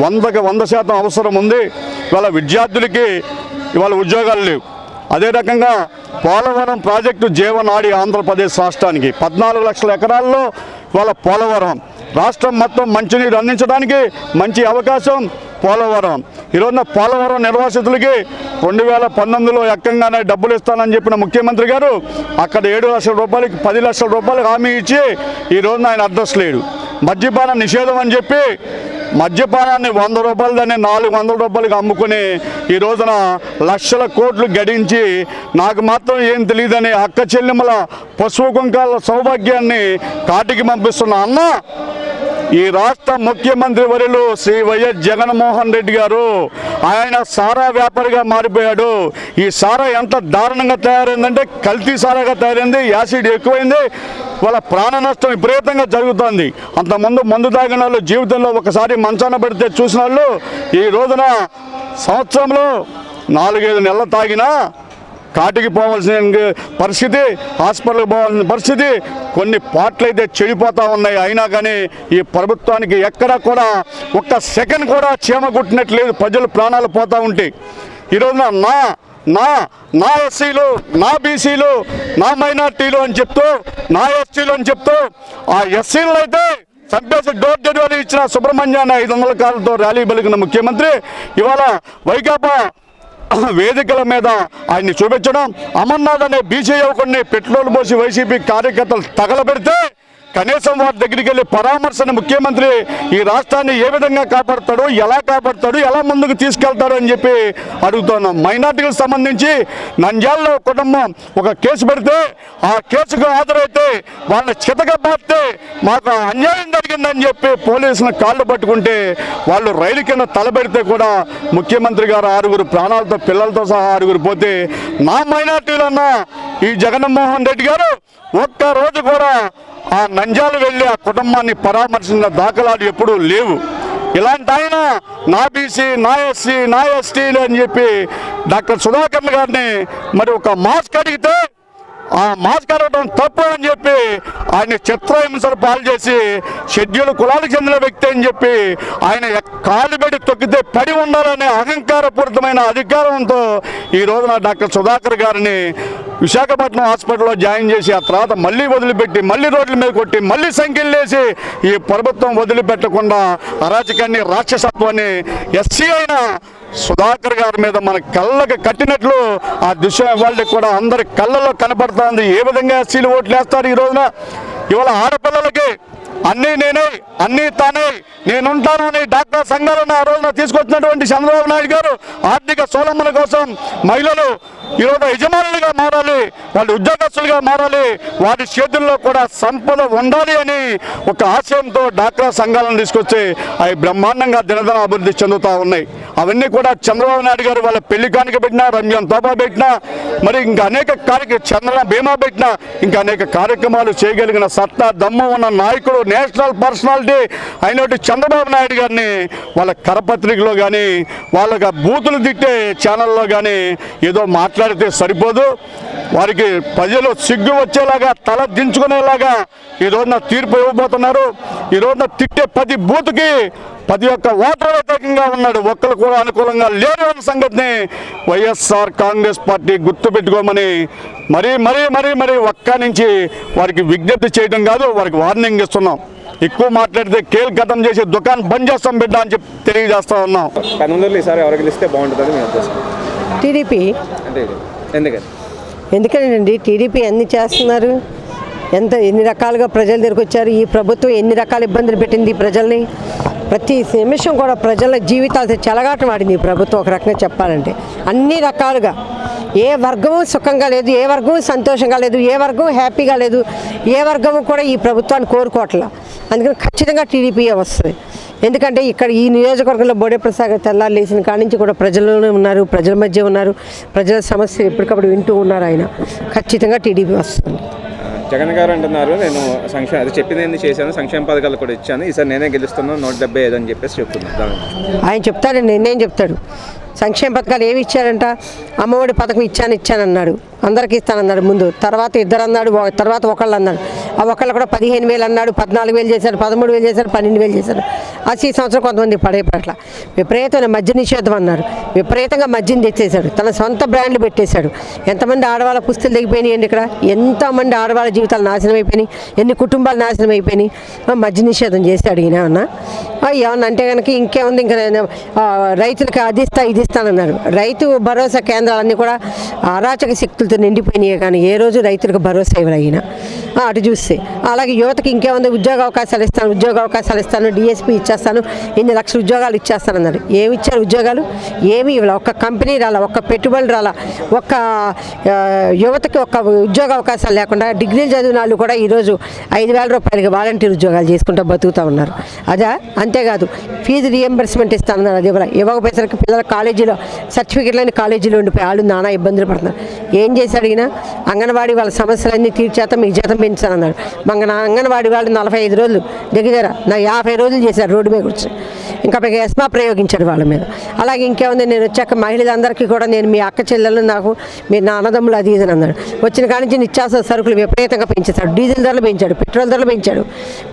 100కి 100% అవసరం ఉంది. ఇవాళ విద్యార్థులకి ఇవాళ ఉద్యోగాలు లేవు. అదే రకంగా పోలవరం ప్రాజెక్టు జీవనాడి ఆంధ్రప్రదేశ్ రాష్ట్రానికి 14 లక్షల ఎకరాల్లో ఇవాళ పోలవరం రాష్ట్రం మొత్తం మంచినీరు అందించడానికి మంచి అవకాశం పోలవరం. ఈరోజున పోలవరం నిర్వాసితులకి 2019లో ఎక్కంగానే డబ్బులు ఇస్తానని చెప్పిన ముఖ్యమంత్రి గారు అక్కడ 7 లక్షల రూపాయలకి 10 లక్షల రూపాయలు హామీ ఇచ్చి ఈ రోజున ఆయన అడ్రస్ లేడు. మద్యపాన నిషేధం అని చెప్పి మద్యపానాన్ని 100 రూపాయలు దాన్ని 400 రూపాయలకి అమ్ముకుని ఈ రోజున లక్షల కోట్లు గడించి నాకు మాత్రం ఏం తెలియదని అక్క చెల్లెమ్మల పశువు కుంకాల సౌభాగ్యాన్ని కాటికి పంపిస్తున్న అన్న ఈ రాష్ట్ర ముఖ్యమంత్రి వర్యులు శ్రీ వైఎస్ జగన్మోహన్ రెడ్డి గారు ఆయన సారా వ్యాపారిగా మారిపోయాడు. ఈ సారా ఎంత దారుణంగా తయారైందంటే కల్తీ సారాగా తయారైంది, యాసిడ్ ఎక్కువైంది, వాళ్ళ ప్రాణ నష్టం విపరీతంగా జరుగుతుంది. అంతకుముందు మందు తాగిన వాళ్ళు జీవితంలో ఒకసారి మంచాన పెడితే చూసిన వాళ్ళు ఈ రోజున సంవత్సరంలో 4-5 నెలలు తాగినా కాటికి పోవాల్సిన పరిస్థితి, హాస్పిటల్కి పోవాల్సిన పరిస్థితి, కొన్ని పాటలు అయితే చెడిపోతూ ఉన్నాయి. అయినా కానీ ఈ ప్రభుత్వానికి ఎక్కడా కూడా ఒక్క సెకండ్ కూడా చీమ కుట్టినట్లేదు. ప్రజలు ప్రాణాలు పోతూ ఉంటాయి. ఈ రోజున నా ఎస్సీలు, నా బీసీలు, నా మైనార్టీలు అని చెప్తూ, నా ఎస్టీలు అని చెప్తూ ఆ ఎస్సీలు అయితే చంపేసి డోర్ డెలివరీ ఇచ్చిన సుబ్రహ్మణ్యాన్ని 500 కార్లతో ర్యాలీ పలికిన ముఖ్యమంత్రి ఇవాళ వైకాపా వేదికల మీద ఆయన్ని చూపించడం, అమర్నాథ్ అనే బీసీ యువకుడిని పెట్రోల్ పోసి వైసీపీ కార్యకర్తలు తగలబెడితే కనీసం వారి దగ్గరికి వెళ్ళి పరామర్శని ముఖ్యమంత్రి ఈ రాష్ట్రాన్ని ఏ విధంగా కాపాడుతాడు, ఎలా కాపాడుతాడు, ఎలా ముందుకు తీసుకెళ్తాడు అని చెప్పి అడుగుతున్నాం. మైనార్టీలకు సంబంధించి నంద్యాలలో కుటుంబం ఒక కేసు పెడితే ఆ కేసుకు హాజరైతే వాళ్ళని చితకబాస్తే మాకు అన్యాయం జరిగిందని చెప్పి పోలీసులను కాళ్ళు పట్టుకుంటే వాళ్ళు రైలు కింద తలబెడితే కూడా ముఖ్యమంత్రి గారు 6 ప్రాణాలతో పిల్లలతో సహా 6 పోతే నా మైనార్టీలన్నా ఈ జగన్మోహన్ రెడ్డి గారు ఒక్కరోజు కూడా ఆ నంద్యాల వెళ్ళి ఆ కుటుంబాన్ని పరామర్శించిన దాఖలాలు ఎప్పుడూ లేవు. ఇలాంటి ఆయన నా బీసీ, నా ఎస్సీ, నా ఎస్టీలు అని చెప్పి డాక్టర్ సుధాకర్ గారిని మరి ఒక మాస్క్ అడిగితే ఆ మాస్క్ అడగడం తప్పు అని చెప్పి ఆయన చిత్రహింసలు పాలు చేసి షెడ్యూల్ కులాలకు చెందిన వ్యక్తి అని చెప్పి ఆయన కాలు పెట్టి తొక్కితే పడి ఉండాలనే అహంకారపూరితమైన అధికారంతో ఈ రోజున డాక్టర్ సుధాకర్ గారిని విశాఖపట్నం హాస్పిటల్లో జాయిన్ చేసి ఆ తర్వాత మళ్ళీ వదిలిపెట్టి మళ్ళీ రోడ్ల మీద కొట్టి మళ్ళీ సంఖ్యలేసి ఈ ప్రభుత్వం వదిలిపెట్టకుండా అరాచకాన్ని, రాక్షసత్వాన్ని ఎస్సీ అయిన సుధాకర్ గారి మీద మన కళ్ళకి కట్టినట్లు ఆ దృశ్యం వాళ్ళకి కూడా అందరి కళ్ళలో కనపడుతుంది. ఏ విధంగా ఎస్సీలు ఓట్లు వేస్తారు ఈ రోజున? ఇవాళ ఆడపిల్లలకి అన్నీ నేనే, అన్నీ తానే, నేనుంటాను అని డాక్టర్ సంఘాలను ఆ రోజున తీసుకొచ్చినటువంటి చంద్రబాబు నాయుడు గారు ఆర్థిక సోలమ్మల కోసం మహిళలు ఈరోజు యజమానులుగా మారాలి, వాళ్ళు ఉద్యోగస్తులుగా మారాలి, వారి చేతుల్లో కూడా సంపద ఉండాలి అని ఒక ఆశయంతో డాక్టర్ సంఘాలను తీసుకొచ్చి అవి బ్రహ్మాండంగా దినదిన అభివృద్ధి చెందుతూ ఉన్నాయి. అవన్నీ కూడా చంద్రబాబు నాయుడు గారు వాళ్ళ పెళ్లి కానుక పెట్టినా, రంజాన్ తోపా పెట్టినా, మరి ఇంకా అనేక చంద్ర బీమా పెట్టినా, ఇంకా అనేక కార్యక్రమాలు చేయగలిగిన సత్తా దమ్ము ఉన్న నాయకుడు, నేషనల్ పర్సనాలిటీ అయినటువంటి చంద్రబాబు నాయుడు గారిని వాళ్ళ కరపత్రికలో కానీ వాళ్ళకి బూతులు తిట్టే ఛానల్లో కానీ ఏదో మాట్లాడితే సరిపోదు. వారికి ప్రజలు సిగ్గు వచ్చేలాగా, తల దించుకునేలాగా ఈ రోజున తీర్పు ఇవ్వబోతున్నారు. ఈ రోజున తిట్టే 10 బూత్కి 11 ఓటర్ వ్యతిరేకంగా ఉన్నాడు, ఒక్కరు కూడా అనుకూలంగా లేరు అన్న సంగతిని వైఎస్ఆర్ కాంగ్రెస్ పార్టీ గుర్తుపెట్టుకోమని మరీ మరీ మరీ మరీ ఒక్క నుంచి వారికి విజ్ఞప్తి చేయడం కాదు, వారికి వార్నింగ్ ఇస్తున్నాం. ఎక్కువ మాట్లాడితే కేల్ గతం చేసి దుకాణం బంద్ చేస్తాం బిడ్డ అని చెప్పి తెలియజేస్తా ఉన్నాం. 19లో ఈసారి ఎవరు గెలిస్తే బాగుంటుందని మీ ఉద్దేశం? టీడీపీ. అంటే ఎందుకని? ఎందుకనండి టీడీపీ ఎన్ని చేస్తున్నారు, ఎన్ని రకాలుగా ప్రజల దగ్గరికి వచ్చారు. ఈ ప్రభుత్వం ఎన్ని రకాల ఇబ్బందులు పెట్టింది ప్రజల్ని. ప్రతి నిమిషం కూడా ప్రజల జీవితాలతో చెలగాటం ఆడింది ఈ ప్రభుత్వం. ఒక రకంగా చెప్పాలంటే అన్ని రకాలుగా ఏ వర్గము సుఖంగా లేదు, ఏ వర్గము సంతోషంగా లేదు, ఏ వర్గం హ్యాపీగా లేదు, ఏ వర్గము కూడా ఈ ప్రభుత్వాన్ని కోరుకోవట్లా. అందుకని ఖచ్చితంగా టీడీపీయే వస్తుంది. ఎందుకంటే ఇక్కడ ఈ నియోజకవర్గంలో బోడే ప్రసాద్ తెల్లారు లేచిన కాడి నుంచి కూడా ప్రజల్లోనే ఉన్నారు, ప్రజల మధ్య ఉన్నారు, ప్రజల సమస్యలు ఎప్పటికప్పుడు వింటూ ఉన్నారు. ఆయన ఖచ్చితంగా టీడీపీ వస్తుంది. జగన్ గారు అంటున్నారు నేను అది చెప్పింది ఏంది చేశాను, సంక్షేమ పథకాలు కూడా ఇచ్చాను, ఈసారి నేనే గెలుస్తున్నాను 175 అని చెప్పేసి చెప్తున్నాను. ఆయన చెప్తాడండి, నిర్ణయం చెప్తాడు. సంక్షేమ పథకాలు ఏమి ఇచ్చారంట? అమ్మఒడి పథకం ఇచ్చానన్నాడు. అందరికీ ఇస్తానన్నాడు ముందు, తర్వాత ఇద్దరు అన్నాడు, తర్వాత ఒకళ్ళు అన్నాడు. ఆ ఒకళ్ళు కూడా 15,000 అన్నాడు, 14,000 చేశారు, 13,000 చేశారు, 12,000 చేశారు. ఈ సంవత్సరం కొంతమంది పట్ల విపరీతమైన మద్య నిషేధం అన్నారు. విపరీతంగా మద్యం తెచ్చేశాడు, తన సొంత బ్రాండ్లు పెట్టేశాడు. ఎంతమంది ఆడవాళ్ళ పుస్తులు దిగిపోయినాయండి ఇక్కడ, ఎంతమంది ఆడవాళ్ళ జీవితాలు నాశనం అయిపోయినాయి, ఎన్ని కుటుంబాలు నాశనం అయిపోయినాయి. మద్య నిషేధం చేశాడు ఈయన. ఏమన్నా అంటే కనుక ఇంకేముంది, ఇంకా రైతులకు అది ఇస్తా ఇది ఇస్తానన్నాడు. రైతు భరోసా కేంద్రాలన్నీ కూడా అరాచక శక్తులతో నిండిపోయినాయి, కానీ ఏ రోజు రైతులకు భరోసా ఇవ్వలే ఈయన. అటు చూస్తే అలాగే యువతకి ఇంకేముంది, ఉద్యోగ అవకాశాలు ఇస్తాను, డిఎస్పీ ఇచ్చేస్తాను, ఇన్ని లక్షల ఉద్యోగాలు ఇచ్చేస్తానన్నారు. ఏమి ఇచ్చారు ఉద్యోగాలు? ఏమీ ఇవ్వాలి. ఒక్క కంపెనీ రాలా, ఒక్క పెట్టుబడి రాలా, ఒక్క యువతకి ఒక్క ఉద్యోగ అవకాశాలు లేకుండా డిగ్రీలు చదివిన వాళ్ళు కూడా ఈరోజు 5,000 రూపాయలకి వాలంటీర్ ఉద్యోగాలు చేసుకుంటూ బతుకుతూ ఉన్నారు. అదే అంతేకాదు, ఫీజు రియంబర్స్మెంట్ ఇస్తానన్నారు. అది ఇవ్వకపోయేసరికి పిల్లల కాలేజీలో సర్టిఫికెట్లని కాలేజీలో ఉండిపోయి వాళ్ళు నానా ఇబ్బందులు పడుతున్నారు. ఏం చేశాడు ఈయన? అంగన్వాడీ వాళ్ళ సమస్యలన్నీ తీర్చేత మీ జీతం పెంచానన్నాడు. అంగన్వాడీ వాళ్ళు 45 రోజులు దగ్గర 50 రోజులు చేశారు రోడ్డు మీద కూర్చొని. ఇంకా పైగా ఎస్మా ప్రయోగించాడు వాళ్ళ మీద. అలాగే ఇంకేముంది, నేను వచ్చాక మహిళలందరికీ కూడా నేను మీ అక్క చెల్లెలు, నాకు మీరు నా అన్నదమ్ములు అది ఇది అన్నాడు. వచ్చిన కాడి నుంచి నిత్యావసర సరుకులు విపరీతంగా పెంచేశాడు. డీజిల్ ధరలు పెంచాడు, పెట్రోల్ ధరలు పెంచాడు.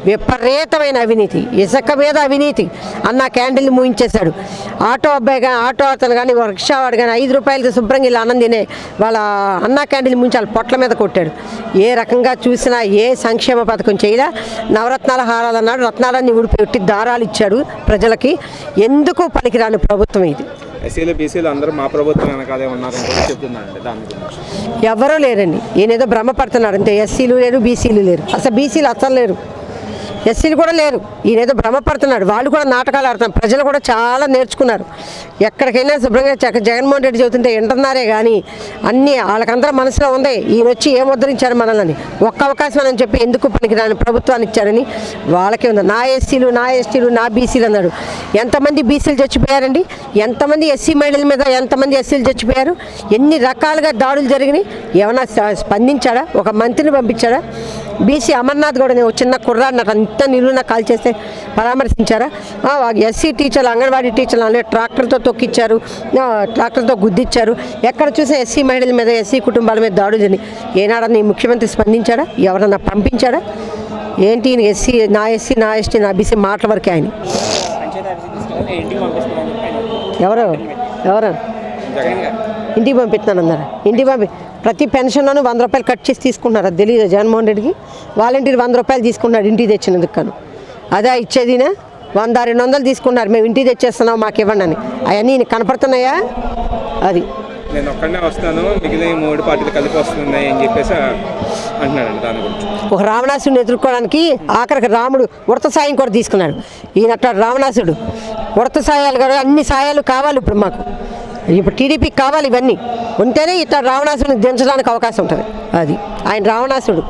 విపరీతమైన అవినీతి, ఇసుక మీద అవినీతి. అన్న క్యాండిల్ని మూయించేశాడు. ఆటో అబ్బాయి కానీ, ఆటో అతను కానీ, రిక్షా వాడు కానీ 5 రూపాయలకి శుభ్రంగా ఇలా అన్నం తినే వాళ్ళ అన్న క్యాండిల్ ముంచి వాళ్ళ పొట్ల మీద కొట్టాడు. ఏ రకంగా చూసినా ఏ సంక్షేమ పథకం చేయలే. నవరత్నాల హారాలు అన్నాడు, రత్నాలన్నీ ఊడిపెట్టి దారాలు ఇచ్చాడు ప్రజలకి. ఎందుకు పనికిరాని ప్రభుత్వం ఇది. ఎస్సీలు బీసీలు అందరూ మా ప్రభుత్వం వెనకాలే ఉన్నారని చెప్తున్నారండి. దాని గురించి ఎవరూ లేరండి, ఈయనేదో భ్రమపడుతున్నాడు అంతే. ఎస్సీలు లేరు, బీసీలు లేరు, అసలు బీసీలు అసలు లేరు, ఎస్సీలు కూడా లేరు. ఈయనేదో భ్రమపడుతున్నాడు. వాళ్ళు కూడా నాటకాలు ఆడుతున్నారు. ప్రజలు కూడా చాలా నేర్చుకున్నారు. ఎక్కడికైనా శుభ్రంగా జగన్మోహన్ రెడ్డి చెబుతుంటే వింటున్నారే కానీ అన్నీ వాళ్ళకందరూ మనసులో ఉంది. ఈయన వచ్చి ఏం ముద్రించారు మనల్ని, ఒక్క అవకాశం అని చెప్పి ఎందుకు పనికిరాని ప్రభుత్వాన్ని ఇచ్చారని వాళ్ళకే ఉంది. నా ఎస్సీలు, నా ఎస్టీలు, నా బీసీలు అన్నాడు. ఎంతమంది బీసీలు చచ్చిపోయారండి? ఎంతమంది ఎస్సీ మహిళల మీద ఎంతమంది ఎస్సీలు చచ్చిపోయారు? ఎన్ని రకాలుగా దాడులు జరిగినాయి? ఏమన్నా స్పందించాడా? ఒక మంత్రిని పంపించాడా? బీసీ అమర్నాథ్ కూడా నేను చిన్న కుర్రాడినట్టు అంత నిలువున కాల్ చేస్తే పరామర్శించారా? ఎస్సీ టీచర్లు, అంగన్వాడీ టీచర్లు అనే ట్రాక్టర్తో తొక్కిచ్చారు, ట్రాక్టర్తో గుద్దిచ్చారు. ఎక్కడ చూసే ఎస్సీ మహిళల మీద, ఎస్సీ కుటుంబాల మీద దాడులు జరిగినాయి. ఏనాడన్నా ఈ ముఖ్యమంత్రి స్పందించాడా? ఎవరన్నా పంపించాడా? ఏంటి ఎస్సీ, నా ఎస్సీ, నా ఎస్టీ, నా బీసీ మాటల వరకే ఆయన. ఎవరు ఇంటికి పంపిస్తున్నానన్నారు. ఇంటికి ప్రతి పెన్షన్లోనూ 100 రూపాయలు కట్ చేసి తీసుకుంటున్నారు. అది తెలియదు జగన్మోహన్ రెడ్డికి. వాలంటీర్ 100 రూపాయలు తీసుకున్నాడు ఇంటికి తెచ్చినందుకు. కాను అదే ఇచ్చేదినా 100-200 తీసుకున్నారు. మేము ఇంటికి తెచ్చేస్తున్నాం మాకు ఇవ్వండి అని. అవన్నీ కనపడుతున్నాయా? అది నేను ఒక్కడనే వస్తాను, మిగిలిన 3 పార్టీలు కలిపి వస్తున్నాయి అని చెప్పేసి అంటున్నాడండి. దాని గురించి ఒక రావణాసుడిని ఎదుర్కోవడానికి ఆఖరికి రాముడు ఉడత సాయం కూడా తీసుకున్నాడు. ఈయనట్టు రావణాసుడు ఉడత సాయాలు కూడా అన్ని సాయాలు కావాలి ఇప్పుడు మాకు. ఇప్పుడు టీడీపీకి కావాలి ఇవన్నీ ఉంటేనే ఇట్లా రావణాసుడిని దించడానికి అవకాశం ఉంటుంది. అది ఆయన రావణాసుడు.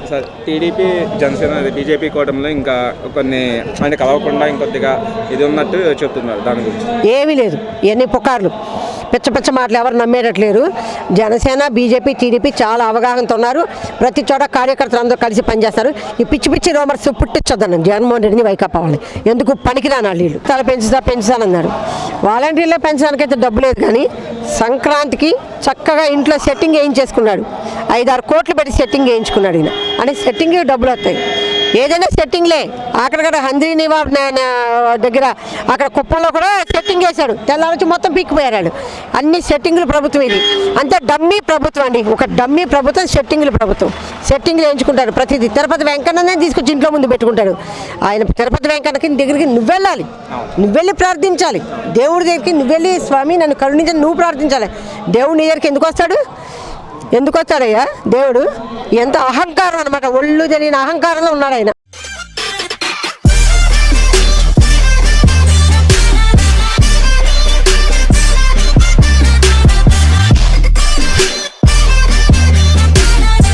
సార్ టీడీపీ, జనసేన, బీజేపీ కూటమిలో ఇంకా కొన్ని అంటే కలవకుండా ఇంకొద్దిగా ఇది ఉన్నట్టు చెప్తున్నారు. దాని గురించి ఏమీ లేదు, ఇవన్నీ పుకార్లు, పిచ్చ మాటలు ఎవరు నమ్మేటట్లేరు. జనసేన, బీజేపీ, టీడీపీ చాలా అవగాహనతో ఉన్నారు. ప్రతి చోట కార్యకర్తలు అందరూ కలిసి పనిచేస్తారు. ఈ పిచ్చి రూమర్స్ పుట్టించొద్దన్నాను జగన్మోహన్ రెడ్డిని, వైకాపా వాళ్ళని. ఎందుకు పనికిరాని వీళ్ళు తల పెంచుతానన్నారు. వాలంటీర్లో పెంచడానికైతే డబ్బు లేదు, కానీ సంక్రాంతికి చక్కగా ఇంట్లో సెట్టింగ్ వేయించేసుకున్నాడు. 5-6 కోట్లు పెట్టి సెట్టింగ్ వేయించుకున్నాడు ఈయన. అంటే సెట్టింగ్ డబ్బులు వస్తాయి. ఏదైనా సెట్టింగ్లే. అక్కడ హంద్రీ నివాబ్ దగ్గర అక్కడ కుప్పంలో కూడా సెట్టింగ్ వేశాడు. తెల్లారొచ్చి మొత్తం పీక్కిపోయాడు. అన్ని సెట్టింగ్లు ప్రభుత్వం ఇది. అంతే డమ్మీ ప్రభుత్వం అండి, ఒక డమ్మీ ప్రభుత్వం, సెట్టింగ్లు ప్రభుత్వం. సెట్టింగ్లు వేయించుకుంటాడు ప్రతిదీ. తిరుపతి వెంకన్ననే తీసుకొచ్చి ఇంట్లో ముందు పెట్టుకుంటాడు. ఆయన తిరుపతి వెంకన్నకి దగ్గరికి నువ్వు వెళ్ళాలి, నువ్వు వెళ్ళి ప్రార్థించాలి. దేవుడి దగ్గరికి నువ్వు వెళ్ళి, స్వామి నన్ను కరుణించని నువ్వు ప్రార్థించాలి. దేవుడి నీ దగ్గరికి ఎందుకు వస్తాడయ్యా దేవుడు? ఎంత అహంకారం అనమాట, ఒళ్ళు తెలియని అహంకారంలో ఉన్నాడు ఆయన.